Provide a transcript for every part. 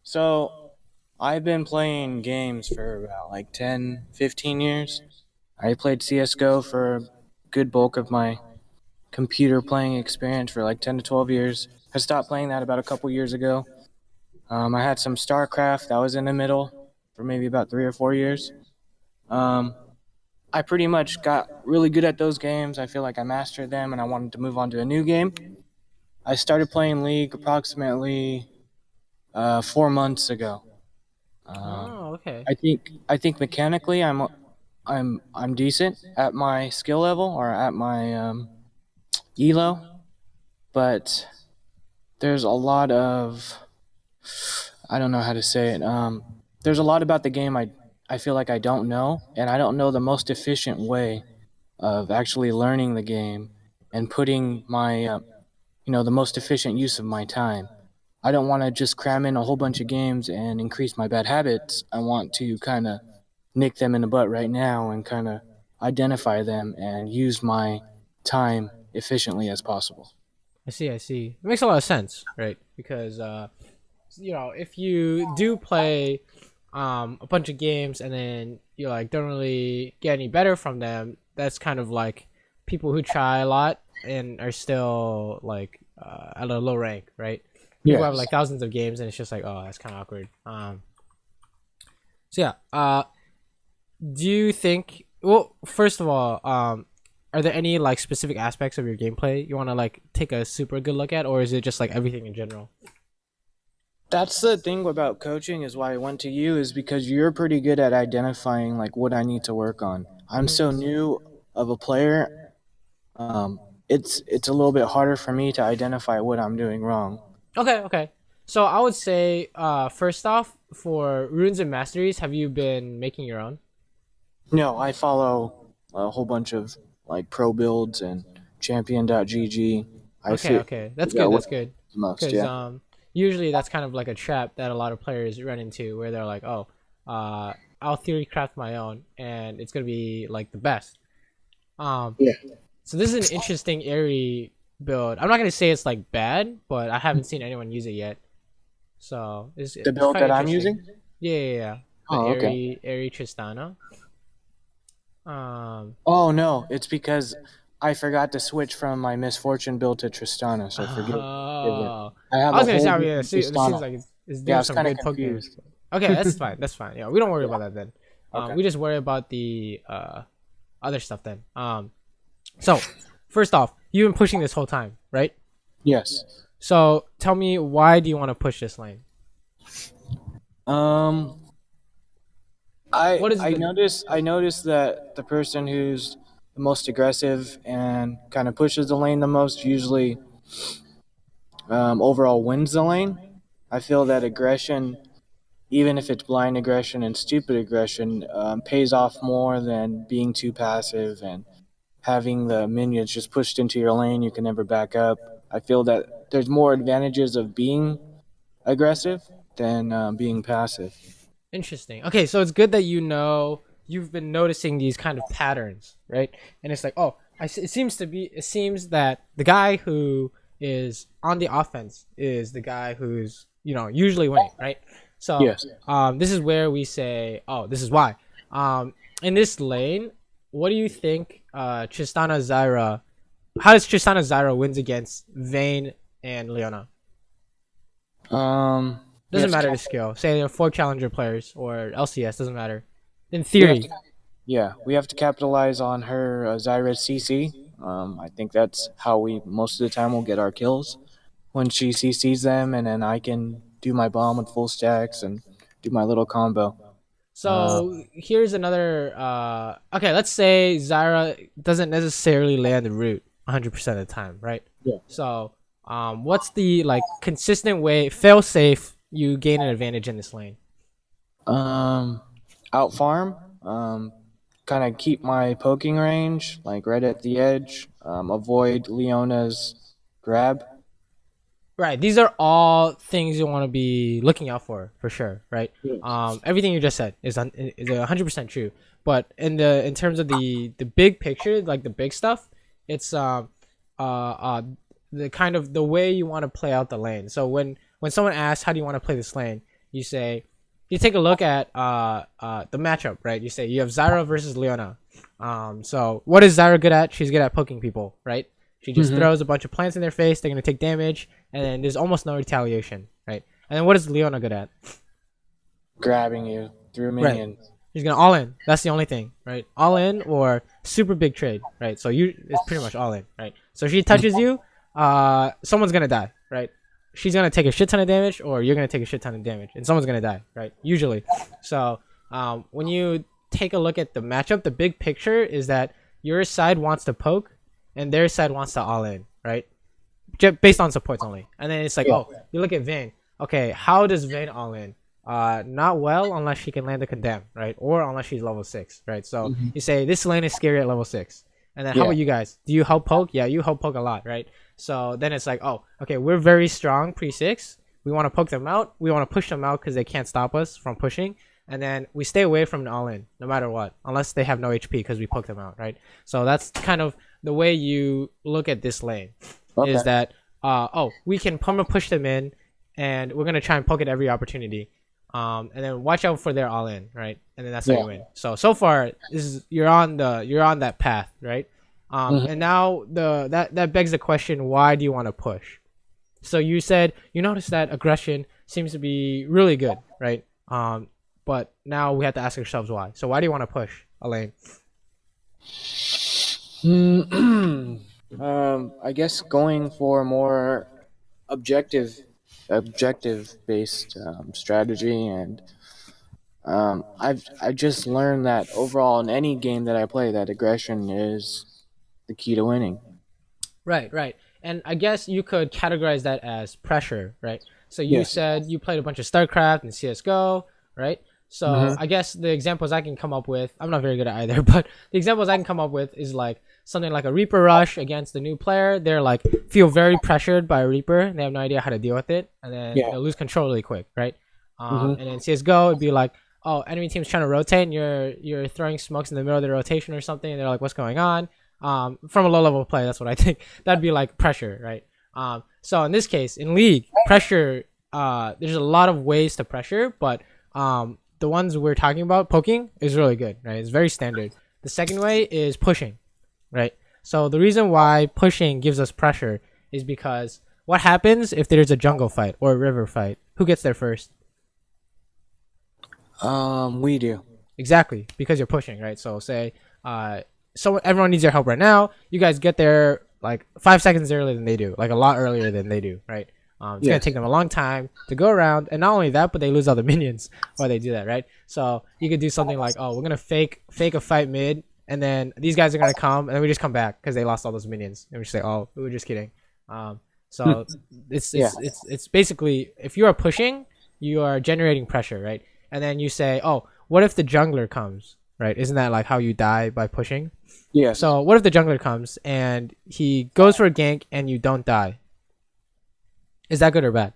So, I've been playing games for about like 10, 15 years. I played CSGO for a good bulk of my computer playing experience for like 10 to 12 years. I stopped playing that about a couple years ago. I had some StarCraft that was in the middle for maybe about 3 or 4 years. Um, I pretty much got really good at those games. I feel like I mastered them and I wanted to move on to a new game. I started playing League approximately 4 months ago. Um, Oh, okay. I think mechanically I'm decent at my skill level or at my elo, but there's a lot of I don't know how to say it. There's a lot about the game I feel like I don't know, and I don't know the most efficient way of actually learning the game and putting my the most efficient use of my time. I don't want to just cram in a whole bunch of games and increase my bad habits. I want to kind of nick them in the butt right now and kind of identify them and use my time efficiently as possible. I see. I see. It makes a lot of sense, right? Because if you do play a bunch of games and then you like don't really get any better from them, that's kind of like people who try a lot and are still like at a low rank, right? People have Yes. like thousands of games and it's just like, oh, that's kind of awkward. So yeah. Do you think? Well, first of all, are there any like specific aspects of your gameplay you want to like take a super good look at, or is it just like everything in general? That's the thing about coaching is why I went to you is because you're pretty good at identifying like what I need to work on. I'm Hmm. so new of a player. Um, it's a little bit harder for me to identify what I'm doing wrong. Okay, okay. So I would say, first off, for runes and masteries, have you been making your own? No, I follow a whole bunch of like pro builds and champion.gg. I Okay, fit okay, that's figure good. out what That's good, the most, because yeah. usually that's kind of like a trap that a lot of players run into, where they're like, oh, I'll theory craft my own, and it's gonna be like the best. Um, Yeah. so this is an interesting airy build. I'm not gonna say it's like bad, but I haven't seen anyone use it yet, so The it's build quite that I'm interesting. using? Yeah, yeah, yeah. The Oh, okay. airy Tristana. Um, Oh no, it's because I forgot to switch from my misfortune build to Tristana, so forgive it. Oh, I have I a was gonna say, whole I mean, different it seems Tristana. like it's Yeah, I doing was some kind of good poke damage. confused. Okay, that's fine. That's fine. Yeah, we don't worry Yeah. about that then. Okay. We just worry about the other stuff then. So first off, you've been pushing this whole time, right? Yes. So tell me, why do you want to push this lane? Um, I What is I the noticed I noticed that the person who's the most aggressive and kind of pushes the lane the most usually overall wins the lane. I feel that aggression, even if it's blind aggression and stupid aggression, pays off more than being too passive and having the minions just pushed into your lane you can never back up. I feel that there's more advantages of being aggressive than being passive. Interesting. Okay, so it's good that you've been noticing these kind of patterns, right? And it's like, oh, it seems that the guy who is on the offense is the guy who's usually winning, right? So, Yes. this is where we say, oh, this is why. In this lane, what do you think? Tristana Zyra. How does Tristana Zyra wins against Vayne and Leona? We Doesn't have to matter the cap- skill. Say they're four challenger players or LCS. Doesn't matter. In we have to theory. we have to capitalize on her Zyra's CC. I think that's how we most of the time will get our kills when she CCs them, and then I can do my bomb with full stacks and do my little combo. Uh, So here's another. Okay, let's say Zyra doesn't necessarily land the root 100% of the time, right? yeah. So, what's the like consistent way, fail safe, you gain an advantage in this lane? Um, Out farm. Kind of keep my poking range like right at the edge. Avoid Leona's grab. Right. These are all things you want to be looking out for sure. Right. Yes. Everything you just said is 100% true. But in terms of the big picture, like the big stuff, it's the kind of the way you want to play out the lane. So when someone asks how do you want to play this lane, You say you take a look at the matchup, right? You say you have Zyra versus Leona. So what is Zyra good at? She's good at poking people, right? She just Mm-hmm. throws a bunch of plants in their face. They're gonna take damage, and then there's almost no retaliation, right? And then what is Leona good at? Grabbing you through Right. minions. She's gonna all in. That's the only thing, right? All in or super big trade, right? So it's pretty much all in, right? So if she touches you, someone's gonna die, right? She's gonna take a shit ton of damage, or you're gonna take a shit ton of damage, and someone's gonna die, right? Usually. So when you take a look at the matchup, the big picture is that your side wants to poke, and their side wants to all in, right? Just based on supports only. And then it's like, Yeah. oh, you look at Vayne. Okay, how does Vayne all in? Not well unless she can land the condemn, right? Or unless she's level 6, right? So Mm-hmm. you say this lane is scary at level 6. And then how Yeah. about you guys? Do you help poke? Yeah, you help poke a lot, right? So then it's like, oh, okay, we're very strong pre-6. We want to poke them out. We want to push them out because they can't stop us from pushing. And then we stay away from an all-in, no matter what, unless they have no HP because we poke them out, right? So that's kind of the way you look at this lane, Okay. is that, oh, we can perma push them in, and we're going to try and poke at every opportunity. And then watch out for their all in, right? And then that's how Yeah. you win. So far, you're on that path, right? Mhm. And now that begs the question: why do you want to push? So you said you noticed that aggression seems to be really good, right? But now we have to ask ourselves why. So why do you want to push, Elaine? I guess going for a more objective based strategy, and I just learned that overall in any game that I play, that aggression is the key to winning. Right, right. And I guess you could categorize that as pressure, right? So you Yes. said you played a bunch of StarCraft and CS:GO, right? So Mm-hmm. I guess the examples I can come up with, I'm not very good at either, but the examples I can come up with is like something like a Reaper rush against the new player. They're like feel very pressured by a Reaper, and they have no idea how to deal with it, and then Yeah. they'll lose control really quick, right? Mm-hmm. And then CS:GO it'd be like, oh, enemy team's trying to rotate, and you're throwing smokes in the middle of the rotation or something, and they're like, what's going on? From a low level play, that's what I think. That'd be like pressure, right? So in this case, in League, pressure, there's a lot of ways to pressure, but the ones we're talking about, poking, is really good, right? It's very standard. The second way is pushing, right? So the reason why pushing gives us pressure is because what happens if there's a jungle fight or a river fight? Who gets there first? We do. Exactly, because you're pushing, right? So say, everyone needs your help right now. You guys get there like 5 seconds earlier than they do, like a lot earlier than they do, right? It's gonna Yes. take them a long time to go around, and not only that, but they lose all the minions while they do that, right? So you could do something like, oh, we're gonna fake a fight mid, and then these guys are gonna come, and then we just come back because they lost all those minions, and we just say, oh, we were just kidding. So Yeah. it's basically, if you are pushing, you are generating pressure, right? And then you say, oh, what if the jungler comes, right? Isn't that like how you die, by pushing? Yes. So what if the jungler comes and he goes for a gank and you don't die? Is that good or bad?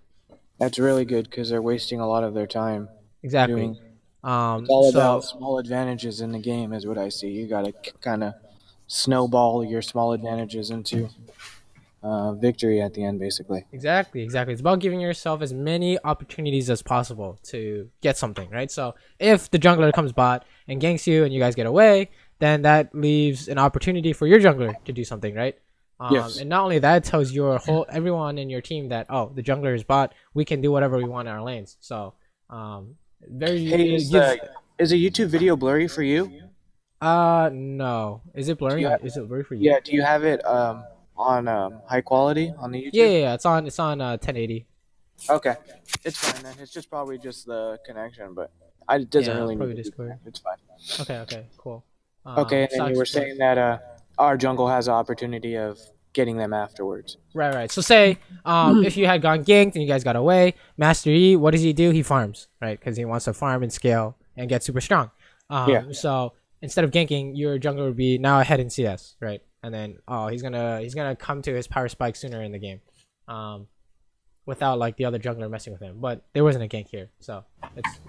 That's really good because they're wasting a lot of their time Exactly. doing. It's all So about small advantages in the game, is what I see. You got to kind of snowball your small advantages into victory at the end, basically. exactly. It's about giving yourself as many opportunities as possible to get something, right? So if the jungler comes bot and ganks you and you guys get away, then that leaves an opportunity for your jungler to do something, right? Yes. And not only that, it tells everyone in your team that, oh, the jungler is bot. We can do whatever we want in our lanes. So very Hey, it gives. is a YouTube video blurry for you? No. Is it Do blurry? you have, Is it blurry for you? yeah, do you have it on high quality on the Yeah, YouTube? yeah, yeah. It's on 1080. Okay, it's fine then. It's just probably just the connection, but it doesn't Yeah, really need probably to be Discord. connected. It's fine. Okay, cool. Okay, and So then I'll you were explain. saying that our jungle has the opportunity of getting them afterwards. Right. So say, if you had gone ganked and you guys got away, Master E, what does he do? He farms, right? Because he wants to farm and scale and get super strong. Yeah. So instead of ganking, your jungler would be now ahead in CS, right? And then he's gonna come to his power spike sooner in the game, without like the other jungler messing with him. But there wasn't a gank here, so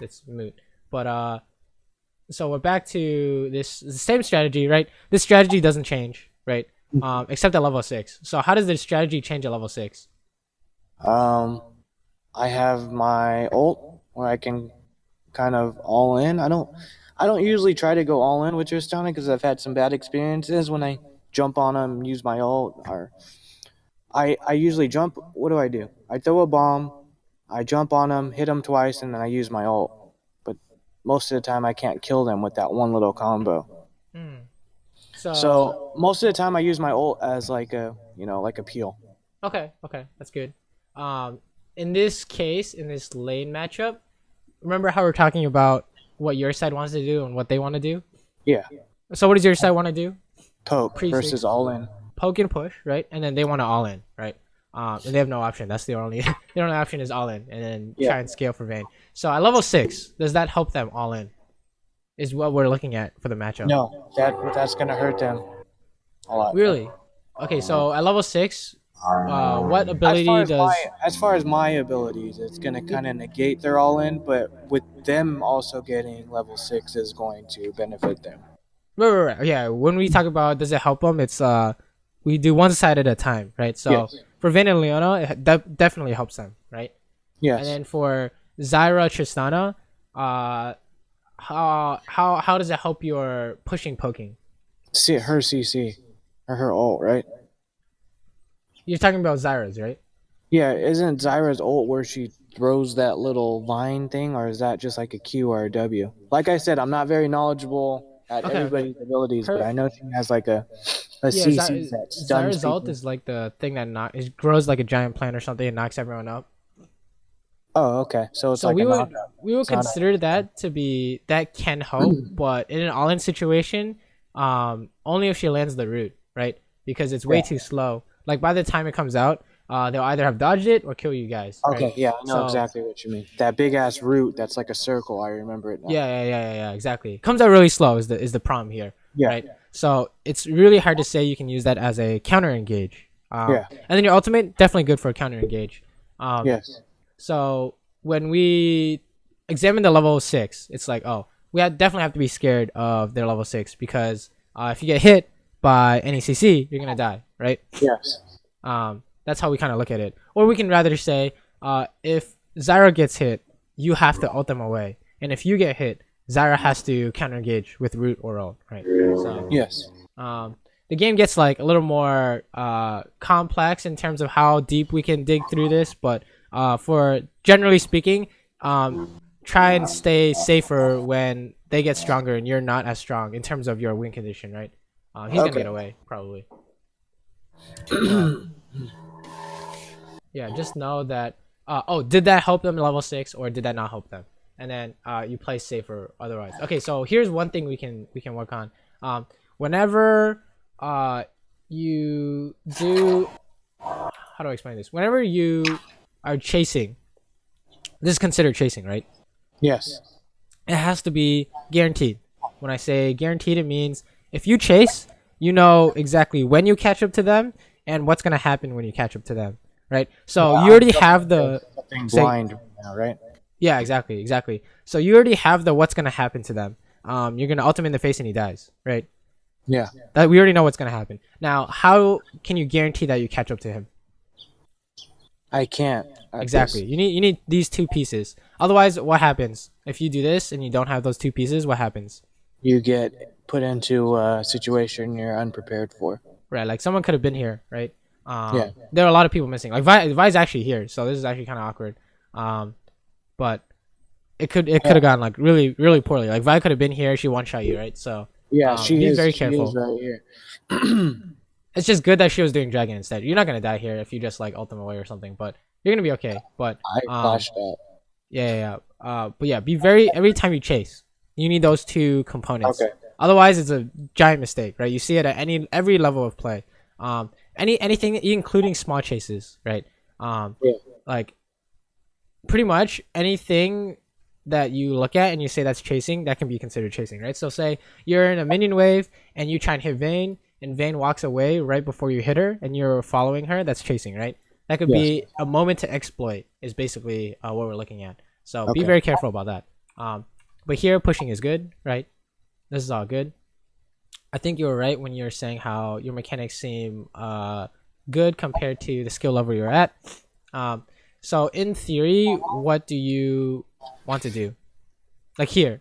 it's moot. But so we're back to this the same strategy, right? This strategy doesn't change, right? Except at level 6. So how does the strategy change at level 6? I have my ult, where I can kind of all in. I don't usually try to go all in with Tristana because I've had some bad experiences when I jump on them, use my ult, or I usually jump. What do? I throw a bomb, I jump on them, hit them twice, and then I use my ult. But most of the time, I can't kill them with that one little combo. Mm. So So most of the time, I use my ult as like a like a peel. okay, okay, that's good. Um, in this case, in this lane matchup, remember how we're talking about what your side wants to do and what they want to do? Yeah, So what does your side want to do? poke Pre versus all in. poke and push, right? And then they want to all in, right? And they have no option. That's the only the only option is all in, and then Yeah. try and scale for Vayne. So at level 6, does that help them all in? Is what we're looking at for the matchup. No, that's gonna hurt them a lot. Really? Okay, so at level 6, what As far ability as does? my abilities, it's gonna kind of negate their all in, but with them also getting level 6 is going to benefit them. Right. Yeah, when we talk about does it help them, it's we do one side at a time, right? So Yes. for Vayne and Leona, that definitely helps them, right? And Yes. then for Zyra Tristana, how does it help your pushing poking? See her CC or her ult, right? You're talking about Zyra's, right? Yeah, isn't Zyra's ult where she throws that little vine thing, or is that just like a Q or a W? Like I said, I'm not very knowledgeable at Okay. everybody's abilities, but Her I know she has like a yeah, CC that stuns Zyra's ult people. is like the thing that it grows like a giant plant or something and knocks everyone up. Oh, okay. So it's So like a knockout. we would It's not consider that to be that can help, but in an all-in situation, only if she lands the root, right? Because it's way yeah. too slow. Like by the time it comes out, they'll either have dodged it or kill you guys, right? Okay, yeah, I know So exactly what you mean. That big ass root that's like a circle. I remember it now. yeah, exactly. Comes out really slow is the problem here, Yeah, right? So it's really hard to say you can use that as a counter engage. yeah, And then your ultimate definitely good for a counter engage. yes. So when we examine the level 6, it's like, oh, definitely have to be scared of their level 6 because if you get hit by any CC, you're gonna die, right? Yes. That's how we kind of look at it. Or we can rather say, if Zyra gets hit, you have to ult them away, and if you get hit, Zyra has to counter engage with root or ult, right? So Yes. the game gets like a little more complex in terms of how deep we can dig through this, but for generally speaking, try and stay safer when they get stronger and you're not as strong in terms of your win condition, right? He's gonna Okay. get away probably. But yeah, just know that. Oh, did that help them level 6 or did that not help them? And then you play safer otherwise. Okay, so here's one thing we can work on. Whenever you do, how do I explain this? Whenever you are chasing, this is considered chasing, right? Yes. It has to be guaranteed. When I say guaranteed, it means if you chase, you know exactly when you catch up to them and what's gonna happen when you catch up to them, right? So Yeah, you already have the something say, blind right now, right? yeah, exactly. So you already have the what's gonna happen to them. You're gonna ultimate in the face and he dies, right? Yeah. That we already know what's gonna happen. Now, how can you guarantee that you catch up to him? I can't. Exactly. You need these two pieces. Otherwise, what happens if you do this and you don't have those two pieces? What happens? You get put into a situation you're unprepared for. Right, like someone could have been here, right? Yeah. There are a lot of people missing. Like Vi's actually here, so this is actually kind of awkward. But it could have gone like really really poorly. Like Vi could have been here, she one shot you, right? So Yeah, she be is. very She is careful. right here. It's just good that she was doing dragon instead. You're not gonna die here if you just like ult them away or something, but you're gonna be okay. But I flashed that. yeah. But yeah, be very every time you chase, you need those two components. Okay. Otherwise, it's a giant mistake, right? You see it at every level of play. Anything, including small chases, right? Yeah. Like pretty much anything that you look at and you say that's chasing, that can be considered chasing, right? So say you're in a minion wave and you try and hit Vayne, and Vayne walks away right before you hit her, and you're following her. That's chasing, right? That could Yes. be a moment to exploit. Is basically what we're looking at. So be Okay. very careful about that. But here pushing is good, right? This is all good. I think you were right when you were saying how your mechanics seem good compared to the skill level you're at. So in theory, what do you want to do. Like here,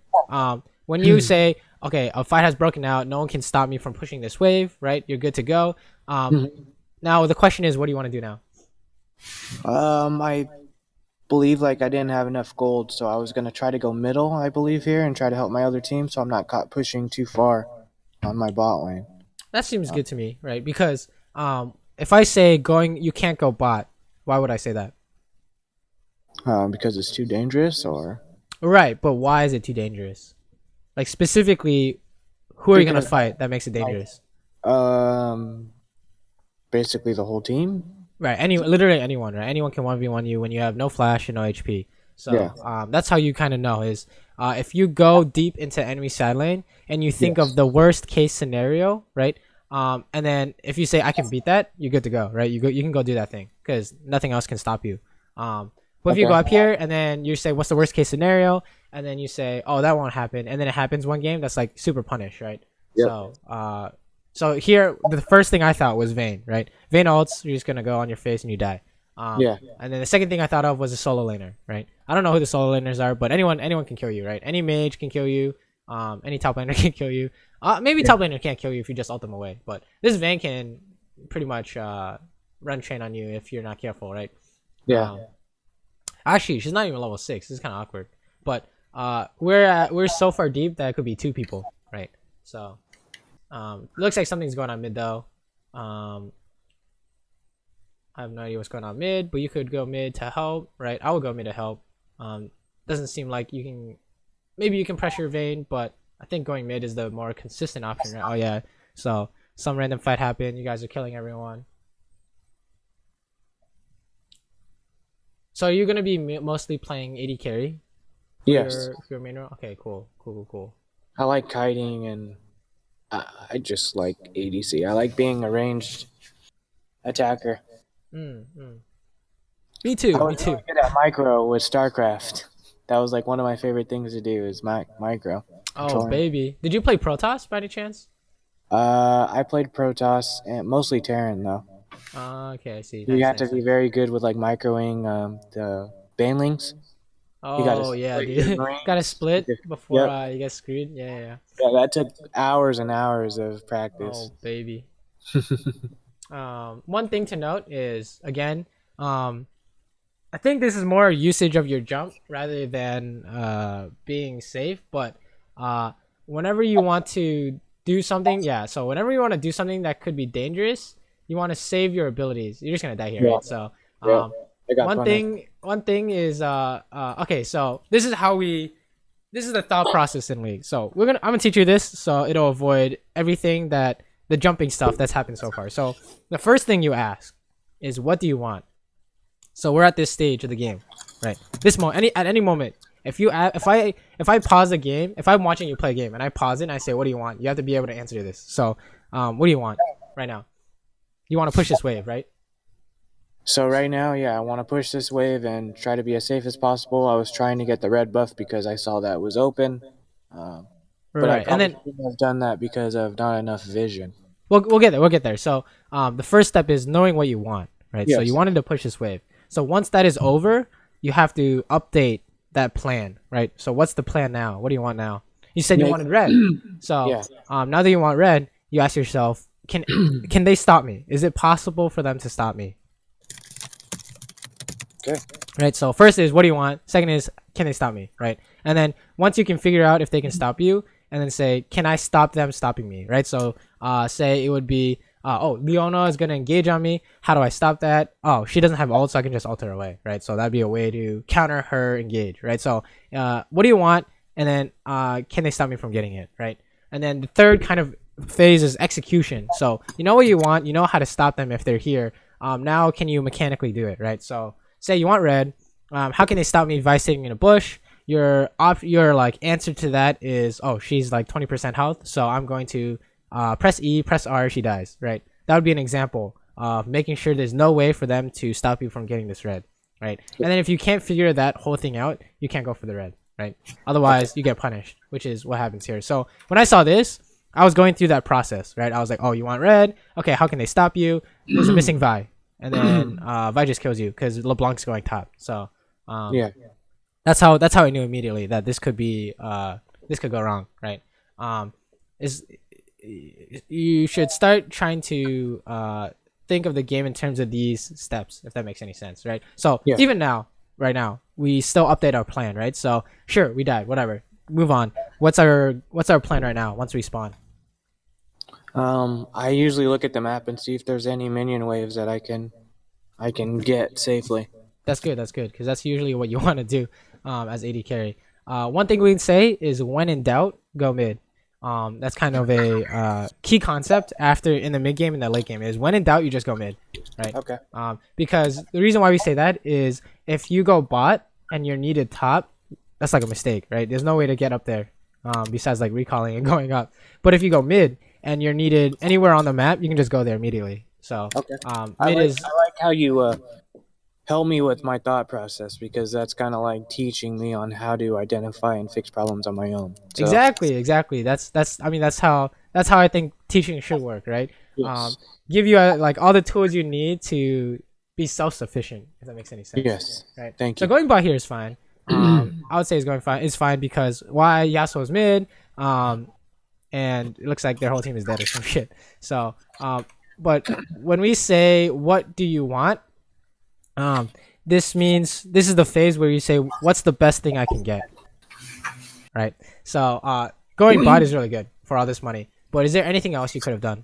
when you say, okay, a fight has broken out, no one can stop me from pushing this wave, right? You're good to go. Now the question is, what do you want to do now? I believe like I didn't have enough gold, so I was gonna try to go middle, I believe here, and try to help my other team, so I'm not caught pushing too far on my bot lane. That seems good to me, right? Because if I say you can't go bot, why would I say that? Because it's too dangerous, or Right, but why is it too dangerous? Like specifically, who are you gonna fight that makes it dangerous? Basically the whole team. Right, literally anyone, right? Anyone can 1v1 you when you have no flash and no HP. So Yeah. that's how you kind of know is if you go deep into enemy side lane and you think of the worst case scenario, right? And then if you say I can beat that, you're good to go, right? You can go do that thing because nothing else can stop you. But if you go up here and then you say what's the worst case scenario, and then you say oh that won't happen, and then it happens one game, that's like super punish, right? Yep. So here the first thing I thought was Vayne, right? Vayne ults, you're just gonna go on your face and you die. And then the second thing I thought of was a solo laner, right? I don't know who the solo laners are, but anyone can kill you, right? Any mage can kill you. Any top laner can kill you. Maybe top laner can't kill you if you just ult them away, but this Vayne can pretty much run chain on you if you're not careful, right? Yeah. Actually, she's not even level 6. This is kind of awkward, but we're so far deep that it could be 2 people, right? So looks like something's going on mid though. I have no idea what's going on mid, but you could go mid to help, right? I will go mid to help. Doesn't seem like you can. Maybe you can pressure Vayne, but I think going mid is the more consistent option, right? Oh yeah. So some random fight happened. You guys are killing everyone. So are you gonna be mostly playing AD carry? Yes. Your main role? Okay, cool. I like kiting, and I just like ADC. I like being a ranged attacker. Me too. I was really good at micro with StarCraft. That was like one of my favorite things to do is micro. Oh controlling. baby, did you play Protoss by any chance? I played Protoss and mostly Terran though. Okay, I see. You have to be very good with like microing the banelings. Oh yeah, dude. Gotta split before you get screwed. Yeah. Yeah, that took hours and hours of practice. Oh baby. One thing to note is again, I think this is more usage of your jump rather than being safe. But whenever you want to do something, so whenever you want to do something that could be dangerous, you want to save your abilities. You're just gonna die here, right? So one thing is okay. So this is the thought process in League. So I'm gonna teach you this, so it'll avoid everything that the jumping stuff that's happened so far. So the first thing you ask is, what do you want? So we're at this stage of the game, right? At any moment, if I pause the game, if I'm watching you play a game and I pause it and I say, what do you want? You have to be able to answer this. So what do you want right now? You want to push this wave, right? So right now, I want to push this wave and try to be as safe as possible. I was trying to get the red buff because I saw that was open. But I probably shouldn't have done that because of not enough vision. We'll get there. So the first step is knowing what you want, right? Yes. So you wanted to push this wave. So once that is over, you have to update that plan, right? So what's the plan now? What do you want now? You said you wanted red. So now that you want red, you ask yourself, can they stop me? Is it possible for them to stop me? Okay. Right. So first is, what do you want? Second is, can they stop me? Right. And then once you can figure out if they can stop you, and then say, can I stop them stopping me? Right. So say it would be, Leona is gonna engage on me. How do I stop that? Oh, she doesn't have ult, so I can just ult her away. Right. So that'd be a way to counter her engage. Right. So what do you want? And then can they stop me from getting it? Right. And then the third kind of phase is execution. So you know what you want, you know how to stop them if they're here. Now can you mechanically do it, right? So say you want red, how can they stop me by sitting in a bush? Your like answer to that is, oh, she's like 20% health, so I'm going to press E, press R, she dies, right? That would be an example of making sure there's no way for them to stop you from getting this red, right? And then if you can't figure that whole thing out, you can't go for the red, right? Otherwise you get punished, which is what happens here. So when I saw this, I was going through that process, right? I was like, oh, you want red? Okay, how can they stop you? There's a missing Vi. And then Vi just kills you because LeBlanc's going top. So that's That's how I knew immediately that this could go wrong, right? Is you should start trying to think of the game in terms of these steps, if that makes any sense, right? So Yeah. even now, right now, we still update our plan, right? So sure, we died, whatever, move on. What's our plan right now once we spawn? I usually look at the map and see if there's any minion waves that I can get safely. That's good. That's good because that's usually what you want to do as AD carry. One thing we can say is when in doubt, go mid. That's kind of a key concept after in the mid game and the late game is when in doubt, you just go mid, right? Okay. Because the reason why we say that is if you go bot and you're needed top, that's like a mistake, right? There's no way to get up there besides like recalling and going up. But if you go mid and you're needed anywhere on the map, you can just go there immediately. So Okay. mid is I like how you help me with my thought process because that's kind of like teaching me on how to identify and fix problems on my own. So exactly. That's I mean that's how I think teaching should work, right? yes, Give you like all the tools you need to be self sufficient, if that makes any sense, yes. right? Thank So you. going bot here is fine. I would say it's going fine. It's fine because why Yasuo's mid, and it looks like their whole team is dead or some shit. So but when we say what do you want, this means this is the phase where you say what's the best thing I can get, right? So going bot is really good for all this money. But is there anything else you could have done?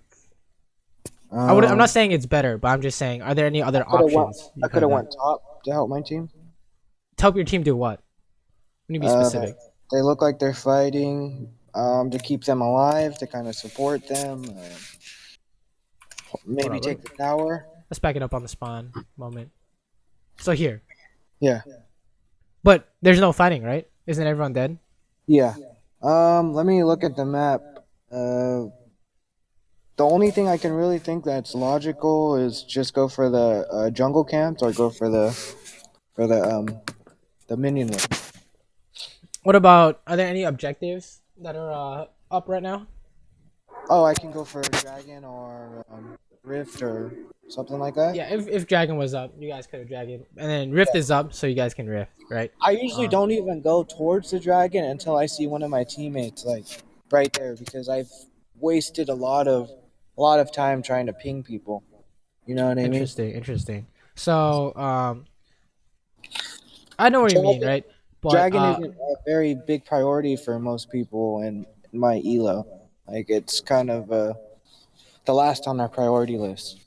I'm not Um, saying it's better, but I'm just saying, are there any other could have went. options I you could could have have done went top to help my team. to help your team do what? Let me be Uh, specific. they look like they're fighting. To keep them alive, to kind of support them. Hold Maybe on, take the tower. let's back it up on the spawn moment. So here, Yeah, but there's no fighting, right? Isn't everyone dead? yeah. Let me look at the map. Uh, the only thing I can really think that's logical is just go for the jungle camps or go for the minion one. What about? Are there any objectives that are up right now? Oh, I can go for dragon or rift or something like that. Yeah, if Dragon was up, you guys could have Dragon, and then Rift is up, so you guys can Rift, right? I usually Um, don't even go towards the dragon until I see one of my teammates like right there because I've wasted a lot of time trying to ping people. You know what I mean? interesting. So I know what you mean, Dragon, right? But dragon isn't a very big priority for most people in my elo. Like it's kind of the last on our priority list.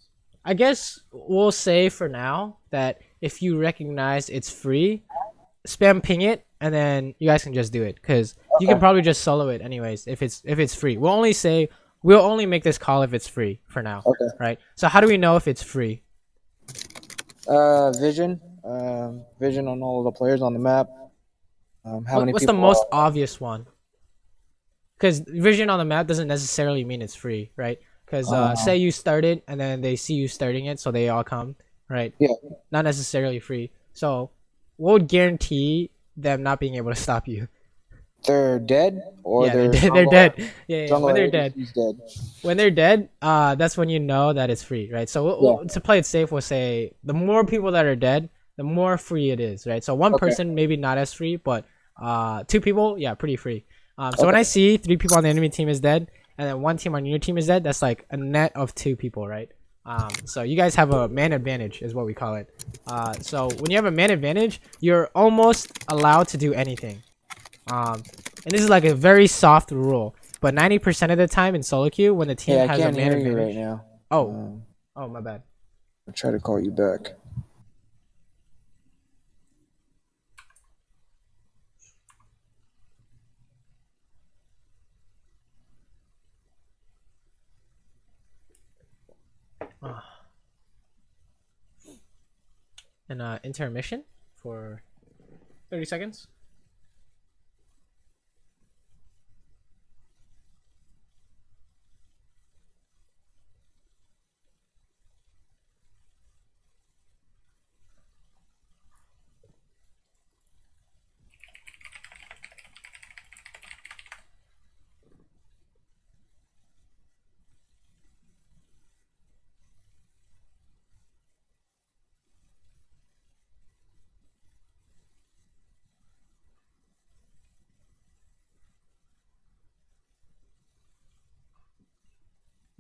I guess we'll say for now that if you recognize it's free, spam ping it, and then you guys can just do it because you can Okay. probably just solo it anyways if it's free. We'll only make this call if it's free for now, Okay. right? So how do we know if it's free? Vision. Vision on all of the players on the map. How many What's the people most are? obvious one? Because vision on the map doesn't necessarily mean it's free, right? Because say Um, you start it and then they see you starting it, so they all come, right? yeah, Not necessarily free. So what would guarantee them not being able to stop you? they're dead or Yeah, they're their dead. They're dead. Yeah. When jungle they're dead, ADC's dead. that's when you know that it's free, right? So Yeah. to play it safe, we'll say the more people that are dead, the more free it is, right? So one Okay. person maybe not as free, but two people, yeah, pretty free. So when Okay. I see three people on the enemy team is dead, and then one team on your team is dead, that's like a net of two people, right? So you guys have a man advantage, is what we call it. So when you have a man advantage, you're almost allowed to do anything. And this is like a very soft rule, but 90% of the time in solo queue, when the team Hey, I has a can't man hear you right advantage, now. oh, oh my bad. I'll try to call you back. And intermission for 30 seconds.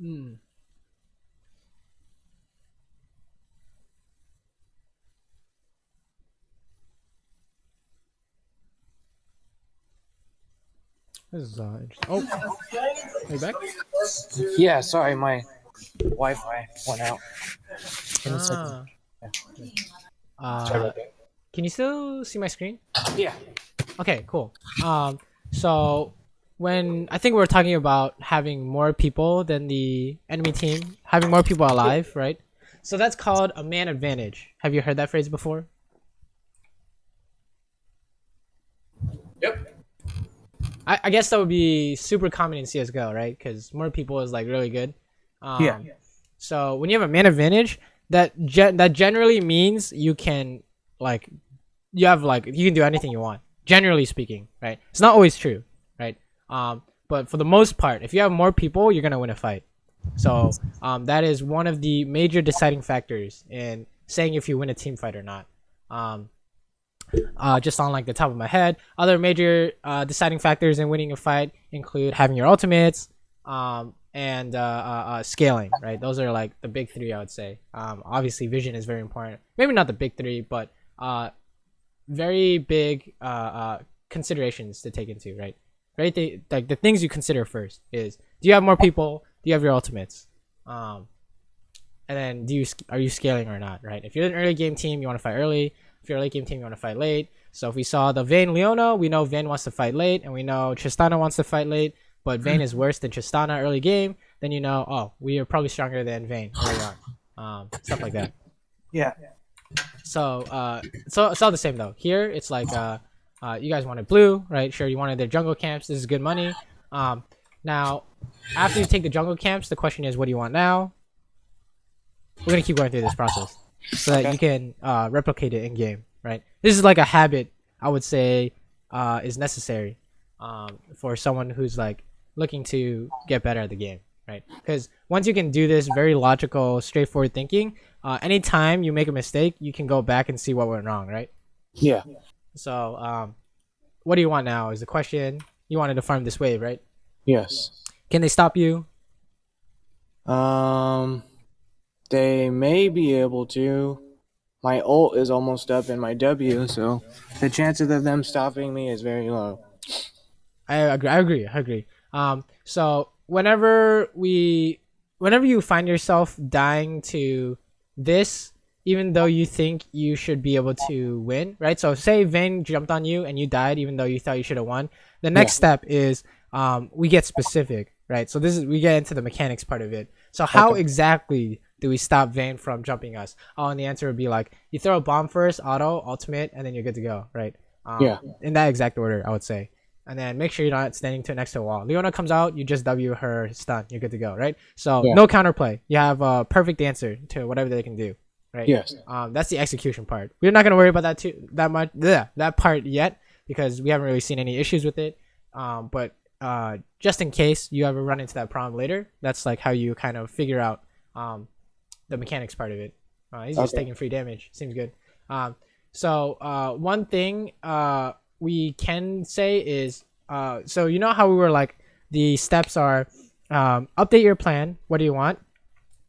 Hmm. This is interesting. Oh, are you back? Yeah, sorry, my Wi-Fi went out. Give me a second. Ah. Yeah. Sorry Uh, about that. can you still see my screen? Yeah. Okay, cool. So when I think we're talking about having more people than the enemy team, having more people alive, right? So that's called a man advantage. Have you heard that phrase before? Yep. I guess that would be super common in CS:GO, right? Because more people is like really good. Yeah. Um, so when you have a man advantage, that generally means you can like you have like you can do anything you want. Generally speaking, right? It's not always true, right? But for the most part, if you have more people, you're gonna win a fight. So that is one of the major deciding factors in saying if you win a team fight or not. Um, just on like the top of my head. Other major deciding factors in winning a fight include having your ultimates, and scaling. Right, those are like the big three I would say. Obviously, vision is very important. Maybe not the big three, but very big considerations to take into. Right, like the things you consider first is do you have more people? Do you have your ultimates? And then are you scaling or not? Right, if you're an early game team, you want to fight early. If you're a late game team, you want to fight late. So if we saw the Vayne Leona, we know Vayne wants to fight late, and we know Tristana wants to fight late, but Vayne is worse than Tristana early game, then you know, oh, we are probably stronger than Vayne early on. Stuff like that. Yeah. So it's all the same though. Here it's like you guys wanted blue, right? Sure, you wanted their jungle camps. This is good money. Now after you take the jungle camps, the question is, what do you want now? We're gonna keep going through this process so that you can replicate it in game, right? This is like a habit I would say is necessary for someone who's like looking to get better at the game, right? Because once you can do this very logical, straightforward thinking, anytime you make a mistake, you can go back and see what went wrong, right? Yeah. So what do you want now is the question. You wanted to farm this wave, right? Yes. Can they stop you? Um, they may be able to. My ult is almost up in my W, so the chances of them stopping me is very low. I agree. So whenever you find yourself dying to this, even though you think you should be able to win, right? So say Vayne jumped on you and you died, even though you thought you should have won. The next step is we get specific, right? So we get into the mechanics part of it. So how exactly do we stop Vayne from jumping us? Oh, and the answer would be like you throw a bomb first, auto, ultimate, and then you're good to go, right? In that exact order, I would say. And then make sure you're not standing next to a wall. Leona comes out, you just W her stun. You're good to go, right? So no counterplay. You have a perfect answer to whatever they can do, right? Yes. That's the execution part. We're not gonna worry about that part yet because we haven't really seen any issues with it. But just in case you ever run into that problem later, that's like how you kind of figure out the mechanics part of it. He's just taking free damage. Seems good. So one thing we can say is so you know how we were like the steps are update your plan. What do you want?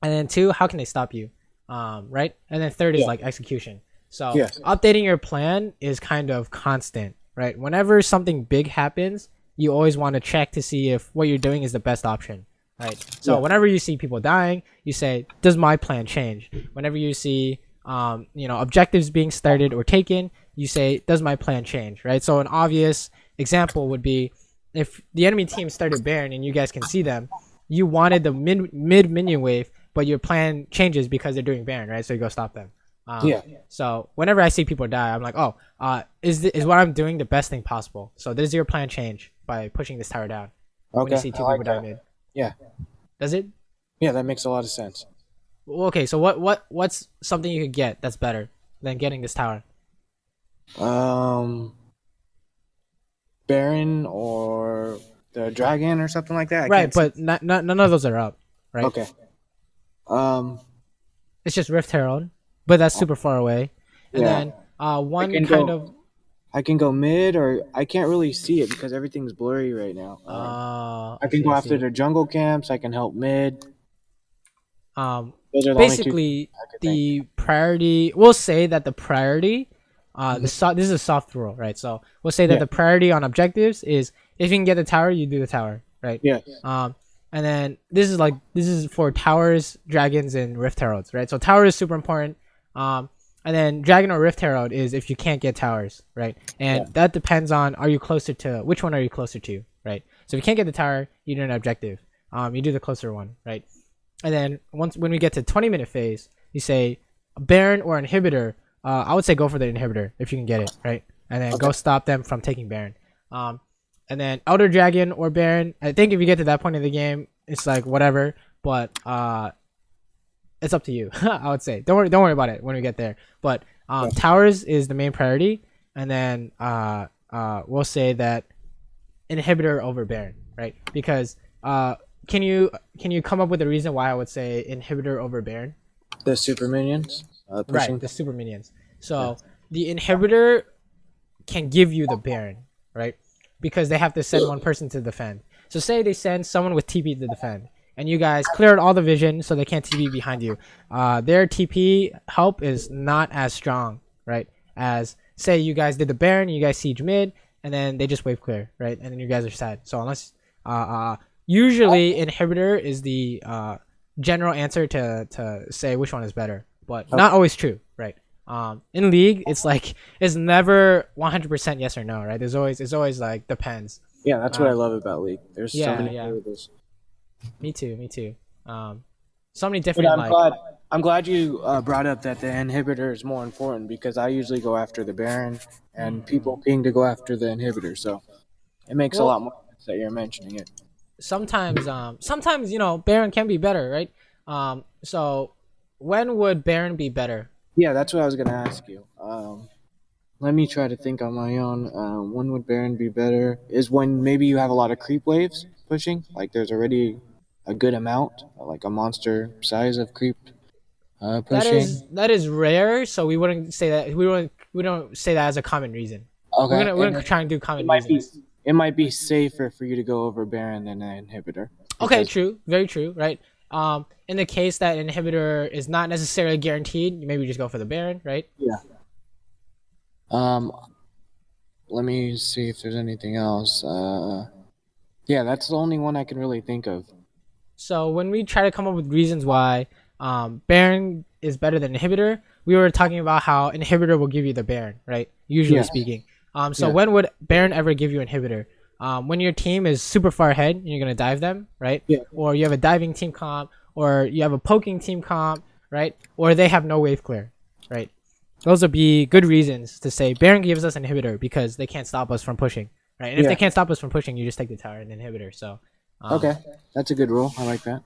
And then 2, how can they stop you? Right? And then 3rd is like execution. So updating your plan is kind of constant, right? Whenever something big happens, you always want to check to see if what you're doing is the best option. Right. So whenever you see people dying, you say, does my plan change? Whenever you see objectives being started or taken, you say, does my plan change? Right. So an obvious example would be if the enemy team started Baron and you guys can see them, you wanted the mid minion wave, but your plan changes because they're doing Baron, right? So you go stop them. So whenever I see people die, I'm like, oh, is what I'm doing the best thing possible? So does your plan change by pushing this tower down? When you see 2 people die mid. Yeah. Does it? Yeah, that makes a lot of sense. Okay, so what's something you could get that's better than getting this tower? Baron or the dragon or something like that. Right, but none of those are up, right? Okay. It's just Rift Herald, but that's super far away. And then I can go mid, or I can't really see it because everything's blurry right now. I can go after the jungle camps. I can help mid. Those are the only two Basically, I could think. the priority. We'll say that the priority. This is a soft rule, right? So we'll say that Yeah. the priority on objectives is if you can get the tower, you do the tower, right? Yeah. And then this is for towers, dragons, and rift heralds, right? So tower is super important. And then dragon or rift herald is if you can't get towers, right? And Yeah. that depends on are you closer to which one are you closer to, right? So if you can't get the tower, you do an objective. You do the closer one, right? And then when we get to 20-minute phase, you say Baron or inhibitor. I would say go for the inhibitor if you can get it, right? And then Okay. go stop them from taking Baron. And then Elder Dragon or Baron. I think if you get to that point in the game, it's like whatever. But it's up to you. I would say don't worry about it when we get there. But towers is the main priority, and then we'll say that inhibitor over Baron, right? Because can you come up with a reason why I would say inhibitor over Baron? The super minions. Pushing. Right, the super minions. So the inhibitor can give you the Baron, right? Because they have to send one person to defend. So say they send someone with TP to defend, and you guys cleared all the vision, so they can't TP behind you. Their TP help is not as strong, right? As say you guys did the Baron, you guys siege mid, and then they just wave clear, right? And then you guys are sad. So unless usually inhibitor is the general answer to say which one is better, but not always true, right? In league, it's never 100% yes or no, right? It's always like depends. Yeah, that's what I love about League. There's so many Yeah. variables. Me too. So many But different I'm glad you brought up that the inhibitor is more important because I usually go after the Baron and people ping to go after the inhibitor. So it makes a lot more sense that you're mentioning it. sometimes Baron can be better, right? So when would Baron be better? Yeah, that's what I was gonna ask you. Let me try to think on my own. When would Baron be better? Is when maybe you have a lot of creep waves pushing, like there's already a good amount, like a monster size of creep pushing. That is rare, so we wouldn't say that we don't say that as a common reason. Okay, We're and gonna try and do common it might be reasons. it might be safer for you to go over Baron than an inhibitor. Okay, because- true, very true, right? In the case that inhibitor is not necessarily guaranteed, maybe just go for the Baron, right? Yeah. Let me see if there's anything else. Yeah, that's the only one I can really think of. So when we try to come up with reasons why Baron is better than inhibitor, we were talking about how inhibitor will give you the Baron, right? Usually Yeah. speaking. So Yeah. when would Baron ever give you inhibitor? When your team is super far ahead and you're gonna dive them, right? Yeah. Or you have a diving team comp, or you have a poking team comp, right? Or they have no wave clear, right? Those would be good reasons to say Baron gives us inhibitor because they can't stop us from pushing, right? And if Yeah. they can't stop us from pushing, you just take the tower and inhibitor. So Okay, that's a good rule. I like that.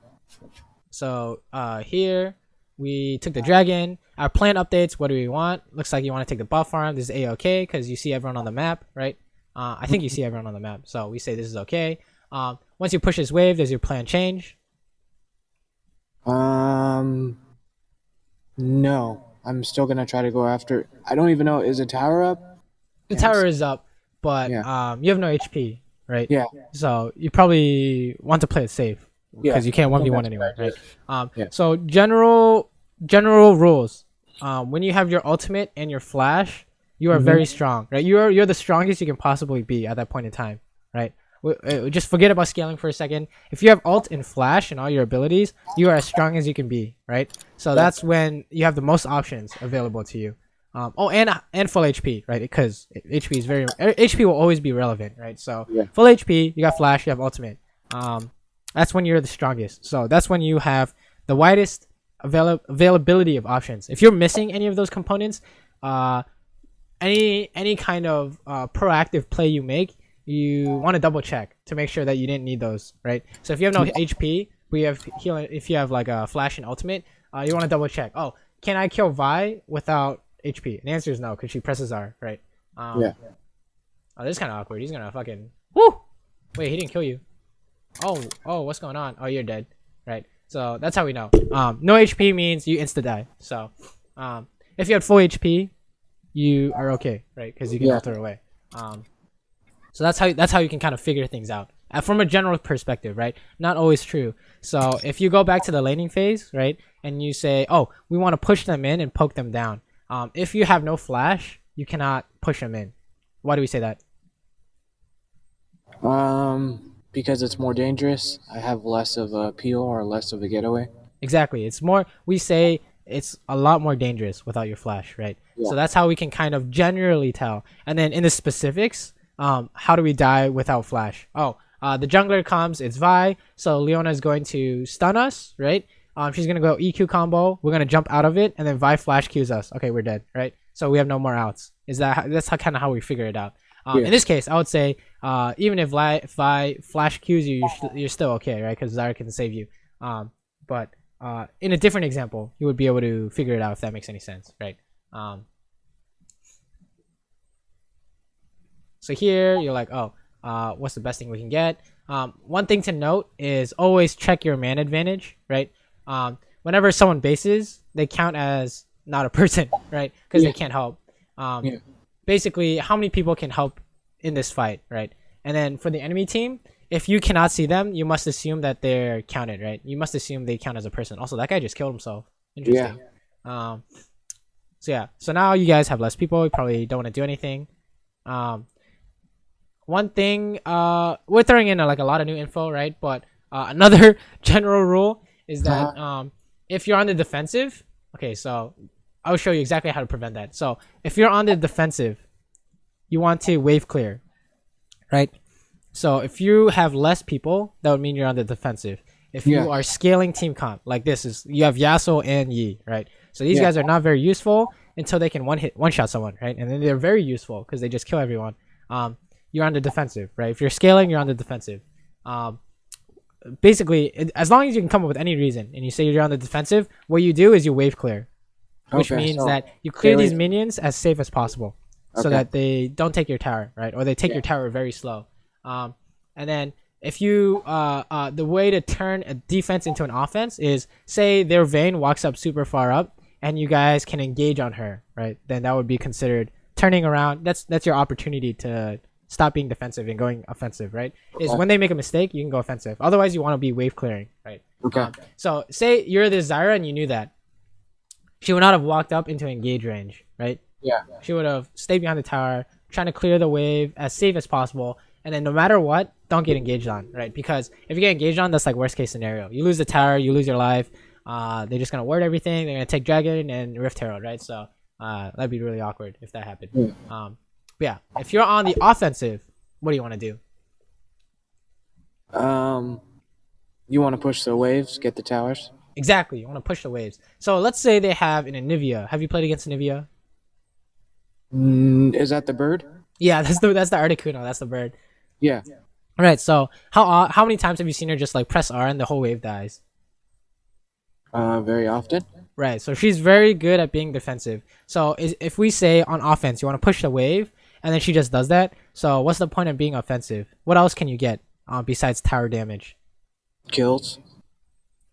So here we took the dragon. Our plan updates. What do we want? Looks like you want to take the buff farm. This is a-okay because you see everyone on the map, right? I think you see everyone on the map. So we say this is okay. Once you push this wave, does your plan change? No. I'm still gonna try to go after. I don't even know. Is a tower up? The tower is up, but Yeah. you have no HP, right? Yeah. So you probably want to play it safe because Yeah. you can't I think 1v1 that's anywhere, right. right? Yeah. So general rules. When you have your ultimate and your flash, you are very strong, right? You're the strongest you can possibly be at that point in time, right? Just forget about scaling for a second. If you have ult and flash and all your abilities, you are as strong as you can be, right? So that's when you have the most options available to you. And full HP, right? Because HP will always be relevant, right? So Yeah. full HP, you got flash, you have ultimate. That's when you're the strongest. So that's when you have the widest availability of options. If you're missing any of those components, any kind of proactive play you make, you want to double check to make sure that you didn't need those, right? So if you have no HP, we have healing. If you have like a flash and ultimate, you want to double check. Oh, can I kill Vi without HP? And the answer is no, because she presses R, right? Yeah. Oh, this is kind of awkward. He's gonna fucking woo. Wait, he didn't kill you. Oh, what's going on? Oh, you're dead, right? So that's how we know. No HP means you insta die. So, if you had full HP, you are okay, right? Because you can ult her away. So that's how you can kind of figure things out from a general perspective, right? Not always true. So if you go back to the laning phase, right, and you say, oh, we want to push them in and poke them down. If you have no flash, you cannot push them in. Why do we say that? Because it's more dangerous. I have less of a peel or less of a getaway. Exactly. It's more, we say it's a lot more dangerous without your flash, right? Yeah. So that's how we can kind of generally tell. And then in the specifics, how do we die without flash? Oh, the jungler comes, it's Vi. So Leona is going to stun us, right? She's going to go EQ combo. We're going to jump out of it, and then Vi flash Qs us. Okay, we're dead, right? So we have no more outs. That's kind of how we figure it out. In this case, I would say even if Vi flash Qs you, you're still okay, right? Because Zyra can save you. But in a different example, you would be able to figure it out if that makes any sense, right? So here you're like, oh, what's the best thing we can get? One thing to note is always check your man advantage, right? Whenever someone bases, they count as not a person, right? Because they can't help. Basically, how many people can help in this fight, right? And then for the enemy team, if you cannot see them, you must assume that they're counted, right? You must assume they count as a person. Also, that guy just killed himself. Interesting. So yeah. So now you guys have less people. You probably don't want to do anything. One thing, we're throwing in like a lot of new info, right? But another general rule is that if you're on the defensive, okay, so I'll show you exactly how to prevent that. So if you're on the defensive, you want to wave clear, right? So if you have less people, that would mean you're on the defensive. If you are scaling team comp, like this is, you have Yasuo and Yi, right? So these guys are not very useful until they can one shot someone, right? And then they're very useful because they just kill everyone. You're on the defensive, right? If you're scaling, you're on the defensive. Basically, as long as you can come up with any reason and you say you're on the defensive, what you do is you wave clear, which means that you clear these minions as safe as possible so that they don't take your tower, right? Or they take your tower very slow. And then if you the way to turn a defense into an offense is, say their Vayne walks up super far up and you guys can engage on her, right? Then that would be considered turning around. That's your opportunity to stop being defensive and going offensive, right? Is when they make a mistake, you can go offensive. Otherwise, you want to be wave clearing, right? So say you're the Zyra and you knew that. She would not have walked up into engage range, right? She would have stayed behind the tower, trying to clear the wave as safe as possible. And then no matter what, don't get engaged on, right? Because if you get engaged on, that's like worst case scenario. You lose the tower, you lose your life. They're just gonna ward everything. They're gonna take Dragon and Rift Herald, right? So that'd be really awkward if that happened. But yeah, if you're on the offensive, what do you want to do? You want to push the waves, get the towers. Exactly, you want to push the waves. So let's say they have an Anivia. Have you played against Anivia? Is that the bird? Yeah, that's the Articuno. That's the bird. Yeah. All right. So how many times have you seen her just like press R and the whole wave dies? Very often. Right. So she's very good at being defensive. So if we say on offense you want to push the wave and then she just does that, so what's the point of being offensive? What else can you get besides tower damage? Kills.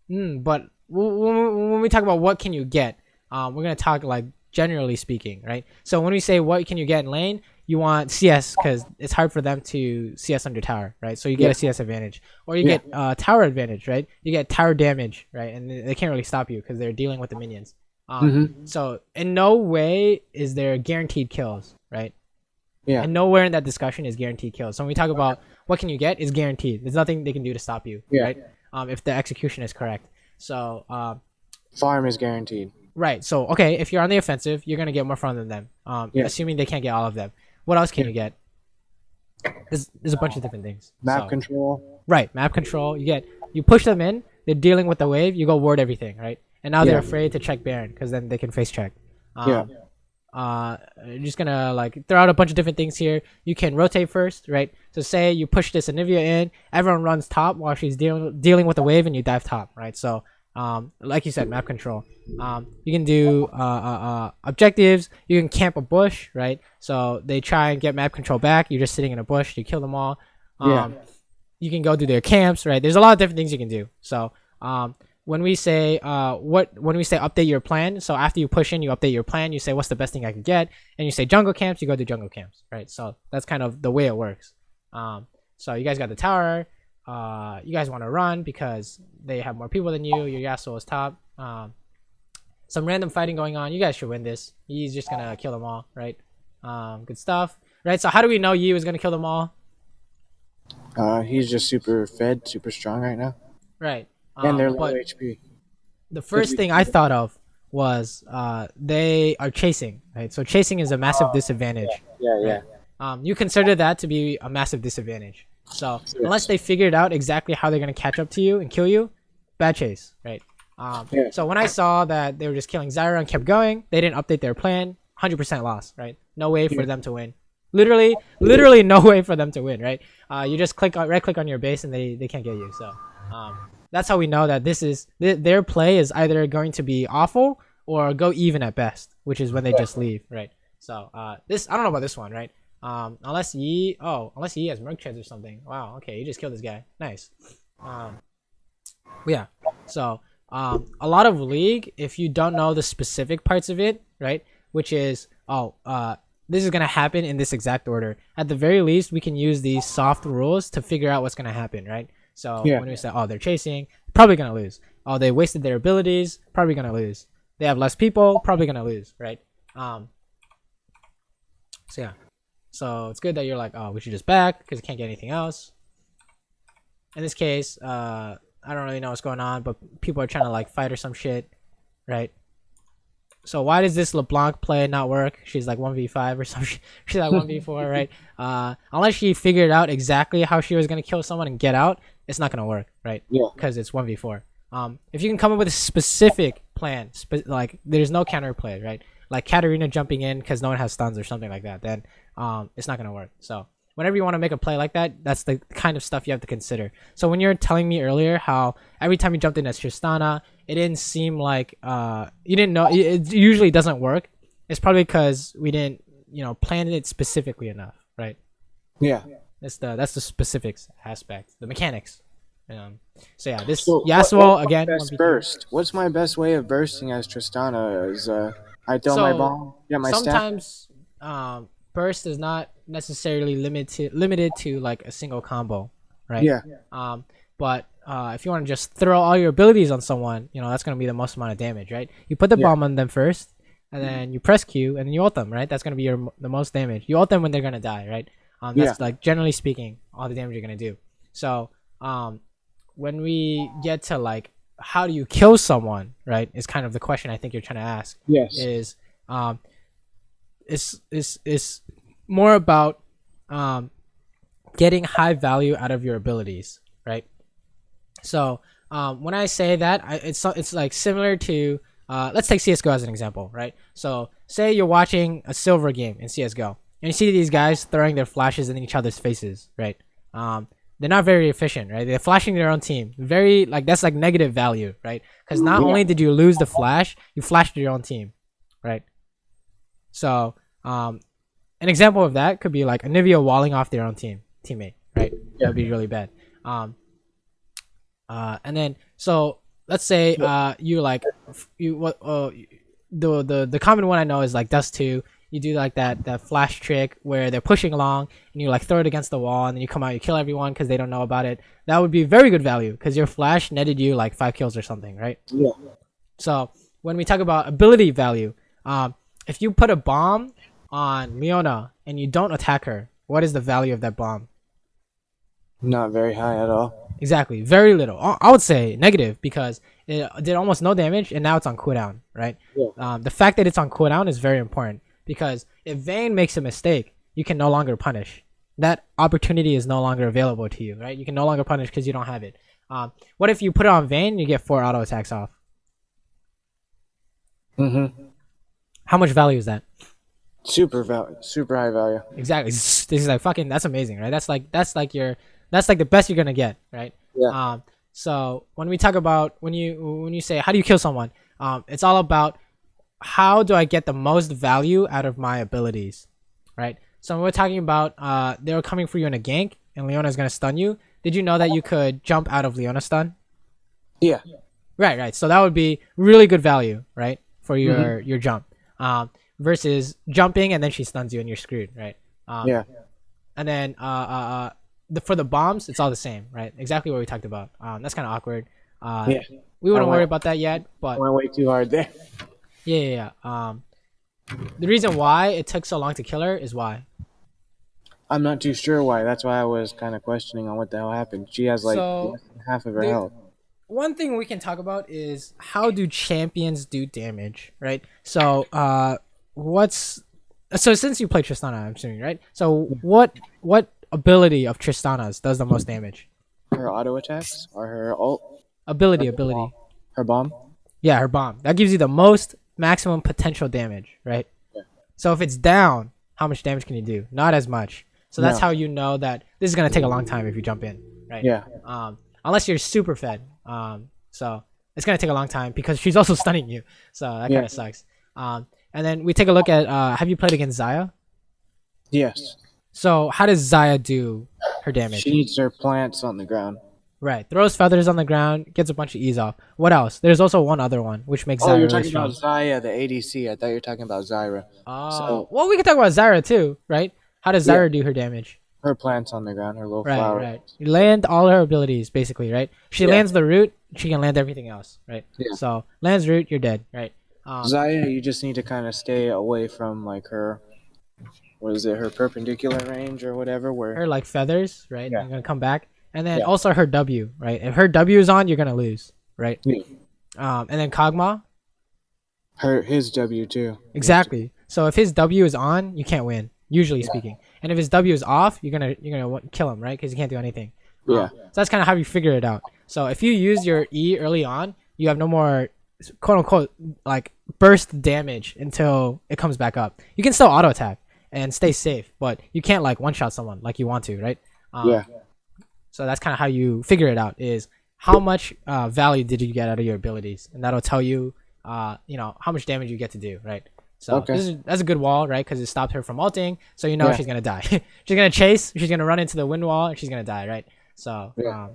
But when we talk about what can you get, we're gonna talk like generally speaking, right? So when we say what can you get in lane, you want CS because it's hard for them to CS under tower, right? So you get a CS advantage, or you get tower advantage, right? You get tower damage, right? And they can't really stop you because they're dealing with the minions. So in no way is there guaranteed kills, right? And nowhere in that discussion is guaranteed kills. So when we talk about what can you get, is guaranteed. There's nothing they can do to stop you, right? If the execution is correct. So farm is guaranteed. Right. So okay, if you're on the offensive, you're gonna get more farm than them. Assuming they can't get all of them. What else can you get? There's a bunch of different things. Map control. Right, map control. You push them in. They're dealing with the wave. You go ward everything, right? And now they're afraid to check Baron because then they can face check. Just gonna like throw out a bunch of different things here. You can rotate first, right? So say you push this Anivia in, everyone runs top while she's dealing with the wave, and you dive top, right? So like you said, map control. You can do objectives. You can camp a bush, right? So they try and get map control back. You're just sitting in a bush. You kill them all. You can go do their camps, right? There's a lot of different things you can do. So when we say update your plan, so after you push in, you update your plan. You say what's the best thing I can get, and you say jungle camps. You go to jungle camps, right? So that's kind of the way it works. So you guys got the tower. You guys want to run because they have more people than you. Your Yasuo is top. some random fighting going on. You guys should win this. He's just gonna kill them all, right? Good stuff, right? So how do we know Yi was gonna kill them all? He's just super fed, super strong right now, Right. and they're low But HP. the first thing I thought of was they are chasing, right? So chasing is a massive disadvantage. Yeah. You consider that to be a massive disadvantage. So unless they figured out exactly how they're gonna catch up to you and kill you, bad chase, right? So when I saw that they were just killing Zyra and kept going, they didn't update their plan. 100% loss, right? No way for them to win. Literally no way for them to win, right? You just right click on your base and they can't get you. So that's how we know that this is their play is either going to be awful or go even at best, which is when they just leave, right? So this I don't know about this one, right? Unless Yi has Merc Treads or something. Wow, okay, you just killed this guy. Nice. Yeah. So a lot of League, if you don't know the specific parts of it, right? Which is this is gonna happen in this exact order. At the very least, we can use these soft rules to figure out what's gonna happen, right? So when we say, oh, they're chasing, probably gonna lose. Oh, they wasted their abilities, probably gonna lose. They have less people, probably gonna lose, right? So yeah. So it's good that you're like, oh, we should just back because you can't get anything else. In this case, I don't really know what's going on, but people are trying to like fight or some shit, right? So why does this LeBlanc play not work? She's like 1v5 or some shit. She's like 1v4, right? Unless she figured out exactly how she was going to kill someone and get out, it's not going to work, right? Yeah. Because it's 1v4. If you can come up with a specific plan, like there's no counter play, right? Like Katarina jumping in because no one has stuns or something like that, then it's not going to work. So whenever you want to make a play like that, that's the kind of stuff you have to consider. So when you're telling me earlier how every time you jumped in as Tristana, it didn't seem like you didn't know, it usually doesn't work. It's probably because we didn't, plan it specifically enough, right? Yeah. That's the specifics aspect, the mechanics. So yeah, this So Yasuo again. Best burst. What's my best way of bursting as Tristana? Is I throw my bomb, get my staff. Sometimes burst is not necessarily limited to like a single combo, right? Yeah. But if you want to just throw all your abilities on someone, that's going to be the most amount of damage, right? You put the bomb on them first, and then you press Q, and then you ult them, right? That's going to be the most damage. You ult them when they're going to die, right? That's like generally speaking all the damage you're going to do. So when we get to like how do you kill someone, right, is kind of the question I think you're trying to ask. Yes. Is more about getting high value out of your abilities, right? So when I say that, it's like similar to let's take CS:GO as an example, right? So say you're watching a silver game in CS:GO and you see these guys throwing their flashes in each other's faces, right? They're not very efficient, right? They're flashing their own team. Very like that's like negative value, right? Because not only did you lose the flash, you flashed your own team, right? So an example of that could be like Anivia walling off their own teammate, right? That would be really bad. And then so let's say the common one I know is like Dust 2. You do like that flash trick where they're pushing along and you like throw it against the wall and then you come out, you kill everyone because they don't know about it. That would be very good value because your flash netted you like 5 kills or something, right? Yeah. So when we talk about ability value, if you put a bomb on Leona and you don't attack her, what is the value of that bomb? Not very high at all. Exactly, very little. I would say negative because it did almost no damage and now it's on cooldown, right? Yeah. The fact that it's on cooldown is very important because if Vayne makes a mistake, you can no longer punish. That opportunity is no longer available to you, right? You can no longer punish because you don't have it. What if you put it on Vayne and you get 4 auto attacks off? How much value is that? Super high value. Exactly. This is like fucking. That's amazing, right? That's like the best you're gonna get, right? Yeah. So when we talk about when you say how do you kill someone, it's all about how do I get the most value out of my abilities, right? So when we're talking about they were coming for you in a gank and Leona's gonna stun you. Did you know that you could jump out of Leona's stun? Yeah. Right. So that would be really good value, right, for your jump. Versus jumping and then she stuns you and you're screwed, right? Yeah. And then for the bombs, it's all the same, right? Exactly what we talked about. That's kind of awkward. Yeah. We wouldn't worry about that yet, but I went way too hard there. The reason why it took so long to kill her is why. I'm not too sure why. That's why I was kind of questioning on what the hell happened. She has like So less than half of her the health. one thing we can talk about is how do champions do damage, right? So what's so since you play Tristana, I'm assuming, right? So what ability of Tristana's does the most damage? Her auto attacks or her ult, Ability. her bomb. Yeah, her bomb. That gives you the most maximum potential damage, right? Yeah. So if it's down, how much damage can you do? Not as much. So that's No. how you know that this is gonna take a long time if you jump in, right? Yeah. Unless you're super fed. So it's gonna take a long time because she's also stunning you. So that Yeah. kind of sucks. And then we take a look at have you played against Xayah? Yes. So how does Xayah do her damage? She needs her plants on the ground. Right, throws feathers on the ground, gets a bunch of E's off. What else? There's also one other one which makes Oh, Xayah you're really talking strong. about Zaya, the ADC. I thought you were talking about Zyra. Oh, So well, we can talk about Zyra too, right? How does yeah, Zyra do her damage? her plants on the ground, her little Right, flower. right. You land all her abilities, basically, right? She Yeah. lands the root, she can land everything else, right? Yeah. So, lands root, you're dead, right? Zaya, you just need to kind of stay away from like her. What is it? Her perpendicular range or whatever. Where Her, like, feathers, right? Yeah. You're gonna come back. And then Yeah. also her W, right? If her W is on, you're gonna lose, right? Yeah. And then Kog'Maw, his W too. exactly. So if his W is on, you can't win, usually speaking. And if his W is off, you're gonna kill him, right? Because you can't do anything. Yeah. So that's kind of how you figure it out. So if you use your E early on, you have no more quote unquote like burst damage until it comes back up. You can still auto attack and stay safe, but you can't like one shot someone like you want to, right? Yeah. So that's kind of how you figure it out: is how much value did you get out of your abilities, and that'll tell you, how much damage you get to do, right? So Okay. that's a good wall, right? Because it stopped her from ulting, so you know Yeah. she's gonna die. She's gonna chase, she's gonna run into the wind wall, and she's gonna die, right? So, Yeah.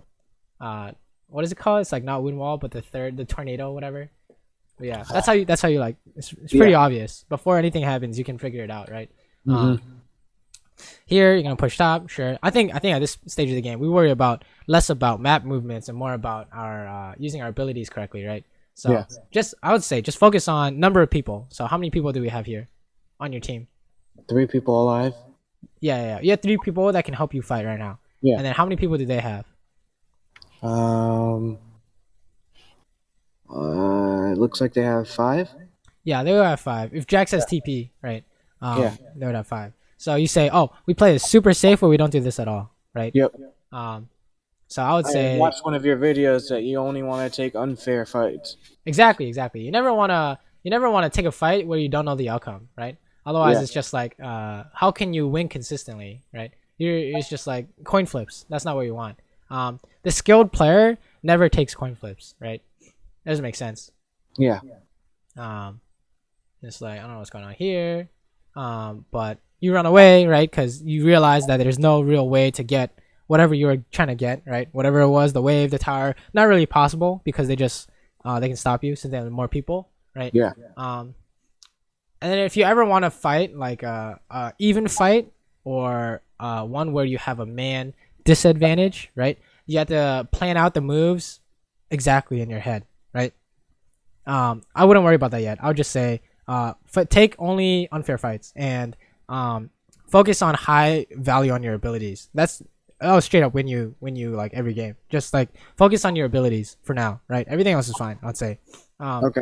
what is it called? It's like not wind wall, but the tornado, whatever. But yeah, that's how you like. It's pretty Yeah. obvious. Before anything happens, you can figure it out, right? Mhm. Here you're gonna push top, sure. I think at this stage of the game, we worry about less about map movements and more about our using our abilities correctly, right? So Yeah. I would say just focus on number of people. So how many people do we have here on your team? 3 people alive. Yeah. You have 3 people that can help you fight right now. Yeah. And then how many people do they have? It looks like they have 5. Yeah, they would have 5. If Jack says TP, right? Yeah. They would have 5. So you say, oh, we play this super safe where we don't do this at all, right? Yep. So I would I say watched one of your videos that you only want to take unfair fights. exactly. You never wanna take a fight where you don't know the outcome, right? Otherwise, Yeah. it's just like, how can you win consistently, right? It's just like coin flips. That's not what you want. The skilled player never takes coin flips, right? That doesn't make sense. Yeah. It's like I don't know what's going on here, but you run away, right? Because you realize that there's no real way to get whatever you were trying to get, right? Whatever it was, the wave, the tower, not really possible because they just they can stop you since they have more people, right? Yeah. And then if you ever want to fight like a even fight or one where you have a man disadvantage, right? You have to plan out the moves exactly in your head, right? I wouldn't worry about that yet. I would just say take only unfair fights and focus on high value on your abilities. That'll straight up win you like every game. Just like focus on your abilities for now, right? Everything else is fine, I'd say. Okay.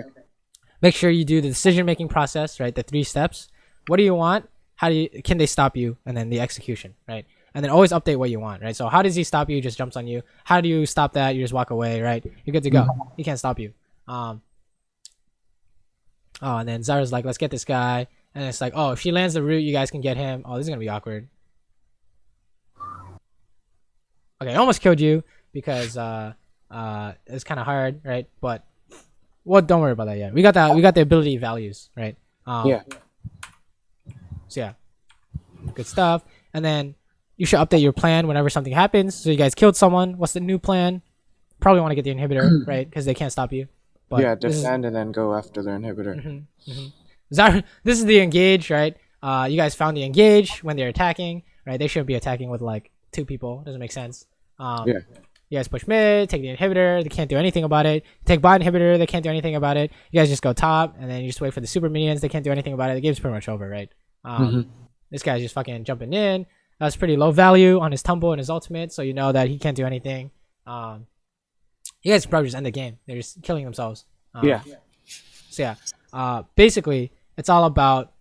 Make sure you do the decision making process, right? The 3 steps. What do you want? Can they stop you? And then the execution, right? And then always update what you want, right? So how does he stop you? He just jumps on you. How do you stop that? You just walk away, right? You're good to go. He can't stop you. And then Zara's like, let's get this guy. And it's like, oh, if she lands the root, you guys can get him. Oh, this is gonna be awkward. Okay, I almost killed you because it's kind of hard, right? But don't worry about that yet. We got the ability values, right? Yeah. So yeah, good stuff. And then you should update your plan whenever something happens. So you guys killed someone. What's the new plan? Probably want to get the inhibitor, right? Because they can't stop you. But Yeah, defend and then go after their inhibitor. Zara, this is the engage, right? You guys found the engage when they're attacking, right? They shouldn't be attacking with like 2 people. Doesn't make sense. Yeah. You guys push mid, take the inhibitor, they can't do anything about it. Take bot inhibitor, they can't do anything about it. You guys just go top, and then you just wait for the super minions, they can't do anything about it. The game's pretty much over, right? Hmm. This guy's just fucking jumping in. That's pretty low value on his tumble and his ultimate, so you know that he can't do anything. You guys can probably just end the game. They're just killing themselves. Yeah. So yeah, basically, it's all about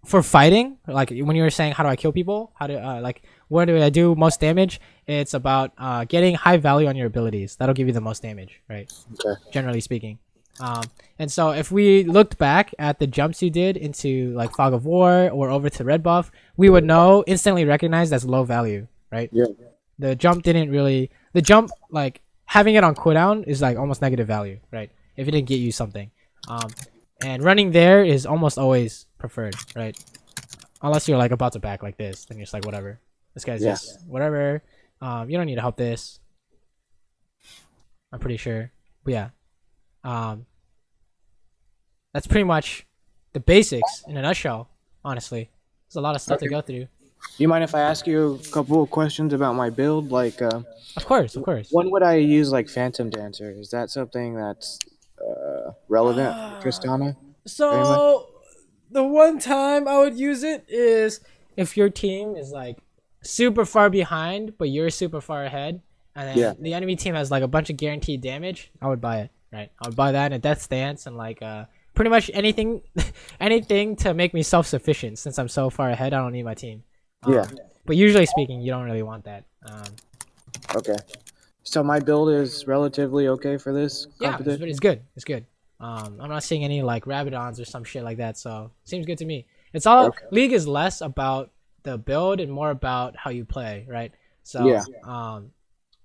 for fighting. Like when you were saying, how do I kill people? How do like where do I do most damage? It's about getting high value on your abilities. That'll give you the most damage, right? Okay. Generally speaking. And so if we looked back at the jumps you did into like Fog of War or over to Red Buff, we would know instantly recognize that's low value, right? Yeah. The jump didn't really. The jump like having it on cooldown is like almost negative value, right? If it didn't get you something. And running there is almost always preferred, right? Unless you're like about to back like this, then you're just like whatever. This guy's just whatever. You don't need to help this. I'm pretty sure. But yeah. That's pretty much the basics in a nutshell, honestly. There's a lot of stuff to go through. Do you mind if I ask you a couple of questions about my build? Like, Of course, of course. when would I use like Phantom Dancer? Is that something that's relevant, Tristana? So the one time I would use it is if your team is like super far behind, but you're super far ahead, and then the enemy team has like a bunch of guaranteed damage. I would buy it, right? I would buy that in a Death Stance and like pretty much anything, anything to make me self-sufficient. Since I'm so far ahead, I don't need my team. But usually speaking, you don't really want that. Okay. So my build is relatively okay for this competition? It's good. It's good. I'm not seeing any like Rabadons or some shit like that, so seems good to me. It's all League is less about the build and more about how you play, right? So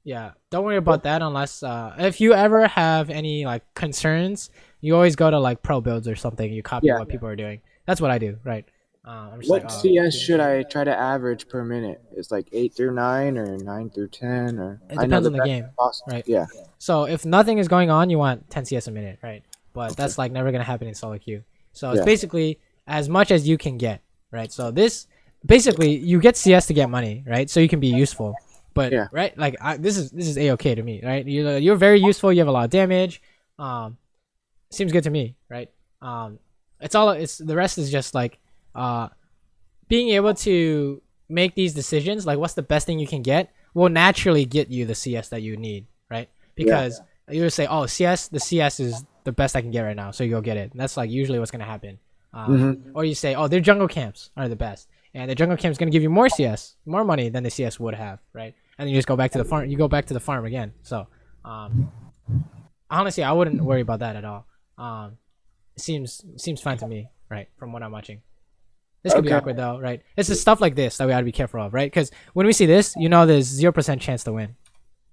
yeah, don't worry about that unless if you ever have any like concerns, you always go to like pro builds or something. You copy what people are doing. That's what I do, right? I'm just What CS should I try to average per minute? It's like 8 through 9 or 9 through 10 or it depends on the game, right? Yeah. So if nothing is going on, you want 10 CS a minute, right? But that's like never gonna happen in solo queue. So it's basically as much as you can get, right? So this basically you get CS to get money, right? So you can be useful. But right, like this is a-okay to me, right? You're very useful. You have a lot of damage. Seems good to me, right? It's the rest is just like being able to make these decisions. Like, what's the best thing you can get will naturally get you the CS that you need, right? Because you would say, oh, the CS is the best I can get right now, so you go get it. And that's like usually what's gonna happen. Or you say, oh, their jungle camps are the best, and the jungle camp is gonna give you more CS, more money than the CS would have, right? And then you just go back to the farm. You go back to the farm again. So, honestly, I wouldn't worry about that at all. It seems fine to me, right? From what I'm watching. This could be awkward though, right? It's the stuff like this that we gotta be careful of, right? Because when we see this, you know, there's 0% chance to win.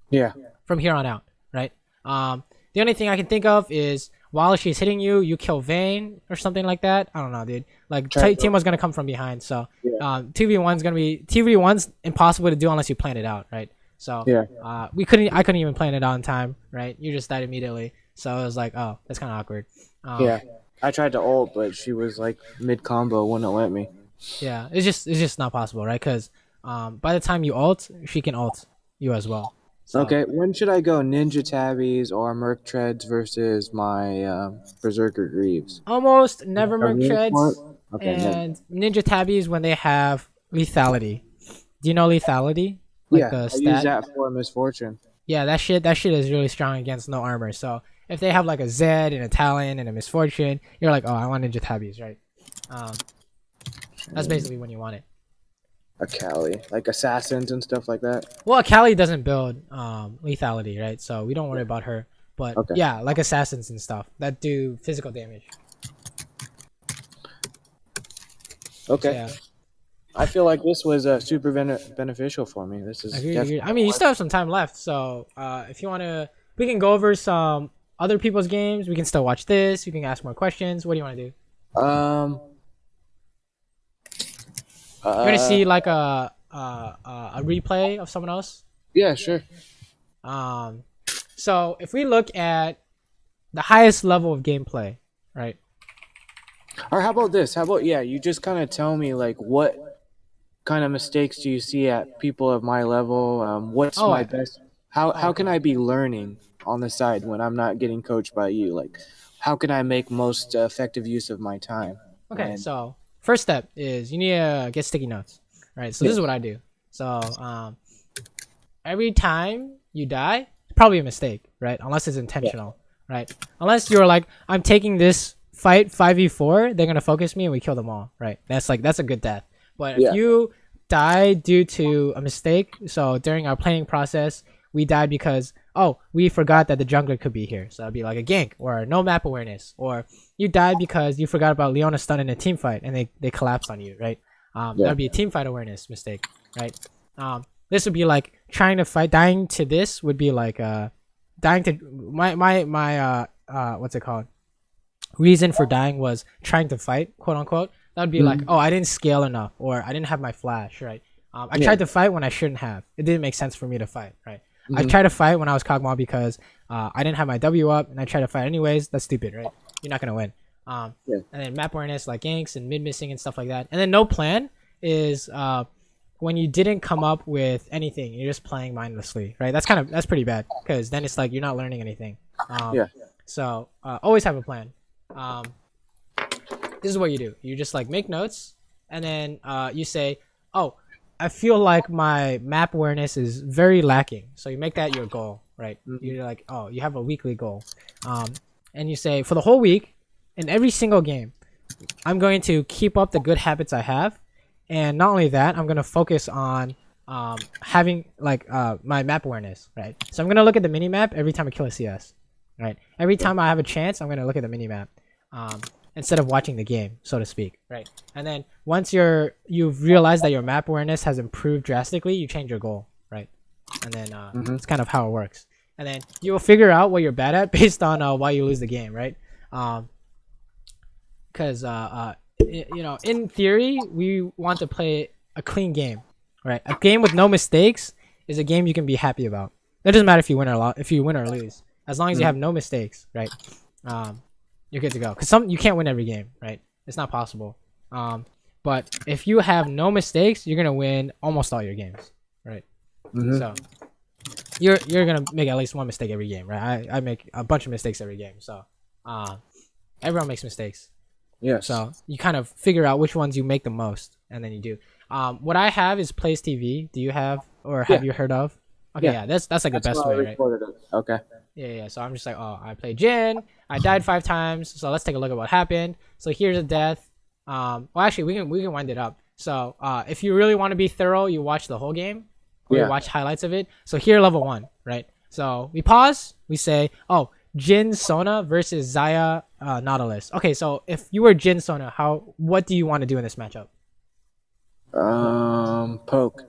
Yeah. From here on out, right? The only thing I can think of is while she's hitting you, you kill Vayne or something like that. I don't know, dude. Like Teemo's gonna come from behind, so 2v1's impossible to do unless you plan it out, right? So I couldn't even plan it out in time, right? You just died immediately, so it was like, oh, that's kind of awkward. I tried to ult, but she was like mid combo, wouldn't let me. Yeah, it's just not possible, right? Because by the time you ult, she can ult you as well. So, okay, when should I go Ninja Tabbies or Merc Treads versus my Berserker Greaves? almost never Merc Treads Okay, and Ninja Tabbies when they have lethality. Do you know lethality? Like I use that for Misfortune. Yeah, that shit is really strong against no armor. So if they have like a Zed and a Talon and a Misfortune, you're like, oh, I want Ninja Tabbies, right? That's basically when you want it. Akali, like assassins and stuff like that. Well, Akali doesn't build lethality, right? So we don't worry about her. But yeah, like assassins and stuff that do physical damage. Okay. So, yeah. I feel like this was super beneficial for me. This is. Agreed. I mean, you still have some time left, so if you want to, we can go over some other people's games. We can still watch this. You can ask more questions. What do you want to do? You want to see like a replay of someone else? Yeah, sure. So if we look at the highest level of gameplay, right? Or how about this? How about you just kind of tell me like what kind of mistakes do you see at people of my level? What's my best? How Okay. can I be learning on the side when I'm not getting coached by you? Like, how can I make most effective use of my time Okay, when? so first step is you need to get sticky notes. Right. So this Yeah, is what I do. So every time you die, it's probably a mistake, right? Unless it's yeah, intentional, right? Unless you're like, I'm taking this fight 5v4, they're gonna focus me and we kill them all, right? That's a good death. But if yeah, you die due to a mistake, so during our planning process, we died because we forgot that the jungler could be here, so that'd be like a gank or no map awareness, or you died because you forgot about Leona stun in a team fight and they collapsed on you, right? yeah. That'd be a team fight awareness mistake, right? This would be like trying to fight. Dying to this would be like dying to my what's it called? Reason for dying was trying to fight, quote unquote. That would be like, Mhm. oh, I didn't scale enough, or I didn't have my flash, right? I Yeah. tried to fight when I shouldn't have. It didn't make sense for me to fight, right? I Mhm. tried to fight when I was Kog'Maw because I didn't have my W up, and I tried to fight anyways. That's stupid, right? You're not gonna win. Yeah. And then map awareness like ganks and mid missing and stuff like that. And then no plan is when you didn't come up with anything, you're just playing mindlessly, right? That's pretty bad because then it's like you're not learning anything. Um, Yeah. so always have a plan. Um, this is what you do. You just like make notes, and then you say, "Oh, I feel like my map awareness is very lacking." So you make that your goal, right? Mhm. You're like, "Oh, you have a weekly goal," and you say for the whole week, in every single game, I'm going to keep up the good habits I have, and not only that, I'm going to focus on having like my map awareness, right? So I'm going to look at the mini map every time I kill a CS, right? Every time I have a chance, I'm going to look at the mini map um, instead of watching the game, so to speak, right? And then once you've realized that your map awareness has improved drastically, you change your goal, right? And then Mhm. it's kind of how it works. And then you'll figure out what you're bad at based on why you lose the game, right? Um, because in theory we want to play a clean game, right? A game with no mistakes is a game you can be happy about. It doesn't matter if you win or lose, as long as you have Mhm. no mistakes, right? um you're good to go, because some you can't win every game, right? It's not possible. But if you have no mistakes, you're gonna win almost all your games, right? Mhm. So you're gonna make at least one mistake every game, right? I make a bunch of mistakes every game, so uh, everyone makes mistakes. Yes. So you kind of figure out which ones you make the most, and then you do. What I have is Plays TV. Do you have, or Yeah. have you heard of? Okay, Yeah. yeah, that's like the That's best why I way, right? recorded it. Okay. Yeah, yeah. So I'm just like, oh, I played Jin. I died 5 times. So let's take a look at what happened. So here's a death. Well, actually, we can wind it up. So if you really want to be thorough, you watch the whole game, or you Yeah. watch highlights of it. So here, level 1, right? So we pause. We say, oh, Jin Sona versus Zaya Nautilus. Okay, so if you were Jin Sona, what do you want to do in this matchup? Poke.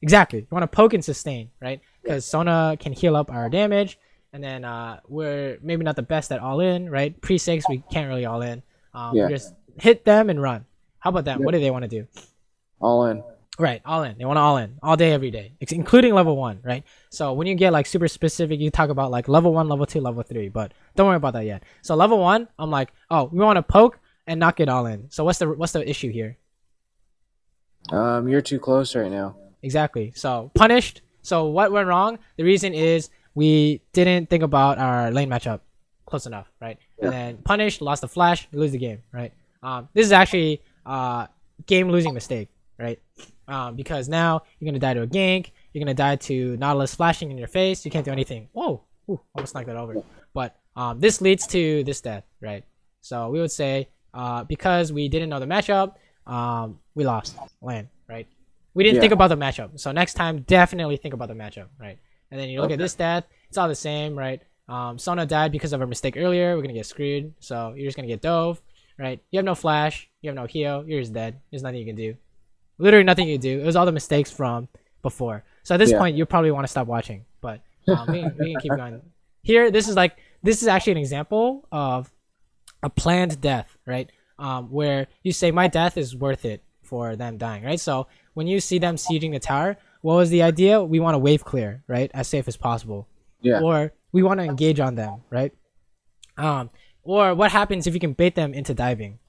Exactly. You want to poke and sustain, right? Because Sona can heal up our damage, and then we're maybe not the best at all in, right? Pre 6, we can't really all in. Yeah. Just hit them and run. How about them? Yeah. What do they want to do? All in. Right, all in. They want to all in all day, every day, including level 1, right? So when you get like super specific, you talk about like level 1, level 2, level 3, but don't worry about that yet. So level 1, I'm like, oh, we want to poke and not get all in. So what's the issue here? You're too close right now. Exactly. So punished. So what went wrong? The reason is we didn't think about our lane matchup close enough, right? Yeah. And then punished, lost the flash, lose the game, right? This is actually game losing mistake, right? Because now you're gonna die to a gank. You're gonna die to Nautilus flashing in your face. You can't do anything. Whoa! Ooh, almost knocked that over. But this leads to this death, right? So we would say because we didn't know the matchup, we lost lane, right? We didn't Yeah. think about the matchup. So next time, definitely think about the matchup, right? And then you look at Okay. this death, it's all the same, right? Sona died because of a mistake earlier. We're gonna get screwed. So you're just gonna get dove, right? You have no flash, you have no heal, you're just dead. There's nothing you can do. Literally nothing you can do. It was all the mistakes from before. So at this Yeah. point, you probably want to stop watching. But we can keep going. Here, this is actually an example of a planned death, right? Where you say my death is worth it for them dying, right? So when you see them sieging the tower, what was the idea? We want to wave clear, right, as safe as possible, Yeah. or we want to engage on them, right? Or what happens if you can bait them into diving?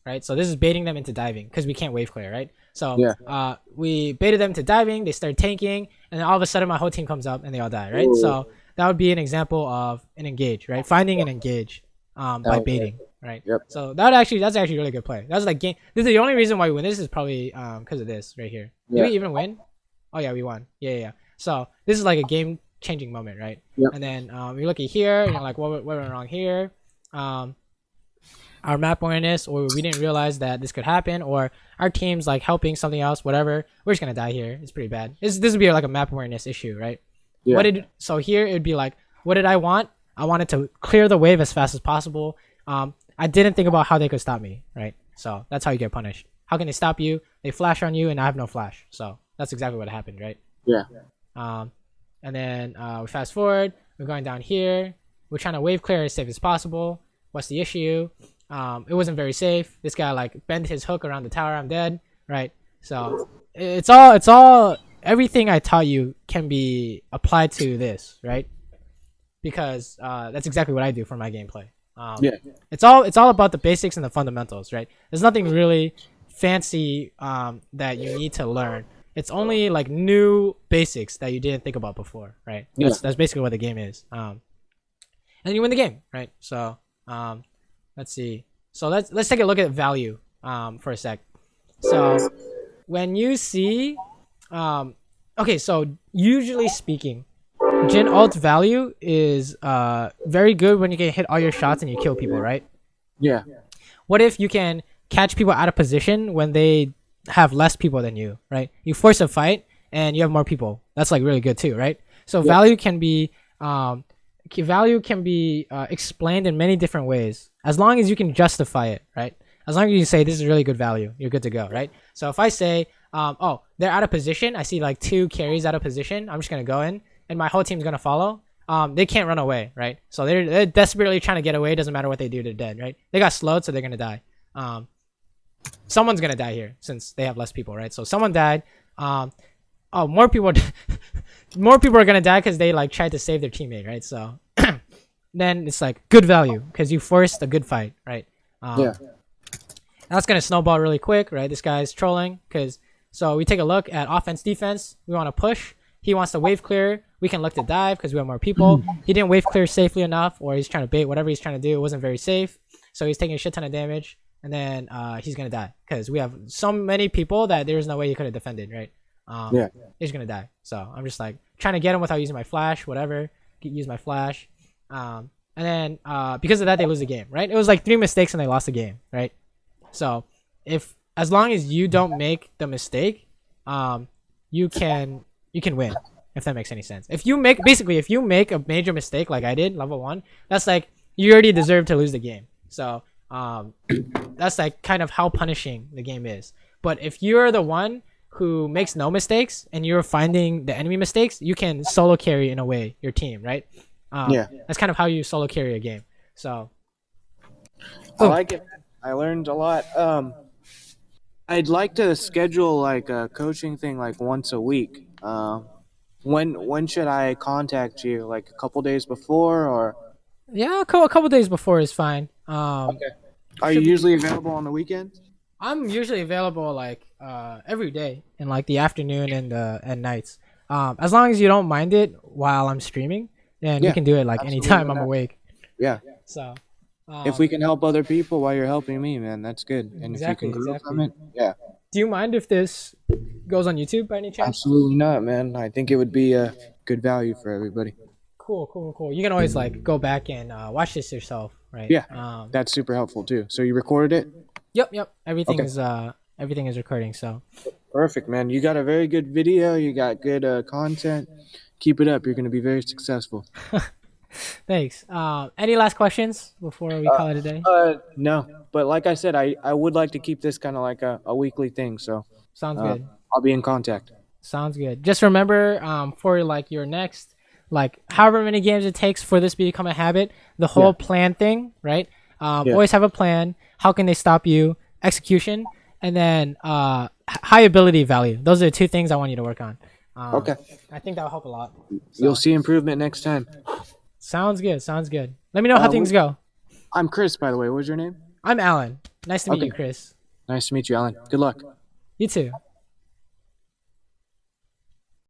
right? So this is baiting them into diving because we can't wave clear, right? So Yeah. we baited them to diving. They start tanking, and then all of a sudden my whole team comes up and they all die, right? Ooh, So that would be an example of an engage, right? Finding an engage that by was it. baiting, right? Yep. So that's actually a really good play. That's like game. This is the only reason why we win. This is probably because of this right here. Did Yeah. we even win? Oh yeah, we won. Yeah. So this is like a game changing moment, right? Yep. And then you look at here, and you're like, what went wrong here? Our map awareness, or we didn't realize that this could happen, or our team's like helping something else, whatever. We're just gonna die here. It's pretty bad. This would be like a map awareness issue, right? Yeah. So here it would be like, what did I want? I wanted to clear the wave as fast as possible. I didn't think about how they could stop me, right? So that's how you get punished. How can they stop you? They flash on you, and I have no flash. So that's exactly what happened, right? Yeah. And then we fast forward. We're going down here. We're trying to wave clear as safe as possible. What's the issue? It wasn't very safe. This guy like bent his hook around the tower. I'm dead, right? So it's all everything I taught you can be applied to this, right? Because that's exactly what I do for my gameplay. Yeah. It's all about the basics and the fundamentals, right? There's nothing really fancy that you need to learn. It's only like new basics that you didn't think about before, right? Yeah. That's basically what the game is. And you win the game, right? So let's see. So let's take a look at value for a sec. So when you see okay, so usually speaking, Jin ult value is very good when you can hit all your shots and you kill people, right? Yeah. What if you can catch people out of position when they have less people than you, right? You force a fight and you have more people. That's like really good too, right? So Yeah. value can be explained in many different ways as long as you can justify it, right? As long as you say this is really good value, you're good to go, right? So if I say, oh, they're out of position, I see like 2 carries out of position, I'm just gonna go in and my whole team's gonna follow. They can't run away, right? So they're desperately trying to get away. Doesn't matter what they do, they're dead, right? They got slowed, so they're gonna die. Someone's gonna die here since they have less people, right? So someone died. More people, more people are gonna die because they like tried to save their teammate, right? So then it's like good value because you forced a good fight, right? Yeah. That's gonna snowball really quick, right? This guy's trolling because so we take a look at offense, defense. We want to push. He wants to wave clear. We can look to dive because we have more people. He didn't wave clear safely enough, or he's trying to bait whatever he's trying to do. It wasn't very safe, so he's taking a shit ton of damage, and then he's gonna die because we have so many people that there's no way he could have defended, right? Yeah. He's gonna die. So I'm just like trying to get him without using my flash, whatever. Use my flash, and then because of that they lose the game, right? It was like 3 mistakes and they lost the game, right? So as long as you don't make the mistake, you can win, if that makes any sense. If you make a major mistake like I did, level 1, that's like you already deserve to lose the game. So that's like kind of how punishing the game is. But if you're the one who makes no mistakes and you're finding the enemy mistakes, you can solo carry in a way your team, right? Yeah. That's kind of how you solo carry a game. So I like it. I learned a lot. I'd like to schedule like a coaching thing like once a week. When should I contact you? Like a couple days before, or yeah, a couple days before is fine. okay. Are you usually available on the weekends? I'm usually available like every day in like the afternoon and nights. As long as you don't mind it while I'm streaming, then we Yeah, can do it like absolutely anytime I'm not. awake. Yeah. So If we can help other people while you're helping me, man, that's good. And if you Exactly, can grow exactly. from it, yeah, do you mind if this goes on YouTube by any chance? absolutely not, man. I think it would be a good value for everybody. Cool. You can always like go back and watch this yourself, right? Yeah, that's super helpful too. So you recorded it? Yep. Everything Okay. is everything is recording. So Perfect, man. You got a very good video. You got good content. Keep it up. You're going to be very successful. thanks. Any last questions before we call it a day? No, but like I said, I would like to keep this kind of like a weekly thing. So Sounds good. I'll be in contact. Sounds good. Just remember, for like your next, like however many games it takes for this to become a habit, the whole plan thing, right? Always have a plan. How can they stop you? Execution, and then high ability value. Those are the 2 things I want you to work on. Okay. I think that'll help a lot. You'll see improvement next time. Sounds good. Let me know how things go. I'm Chris, by the way. What's your name? I'm Alan. Nice to meet Okay. you, Chris. Nice to meet you, Alan. Good luck. You too.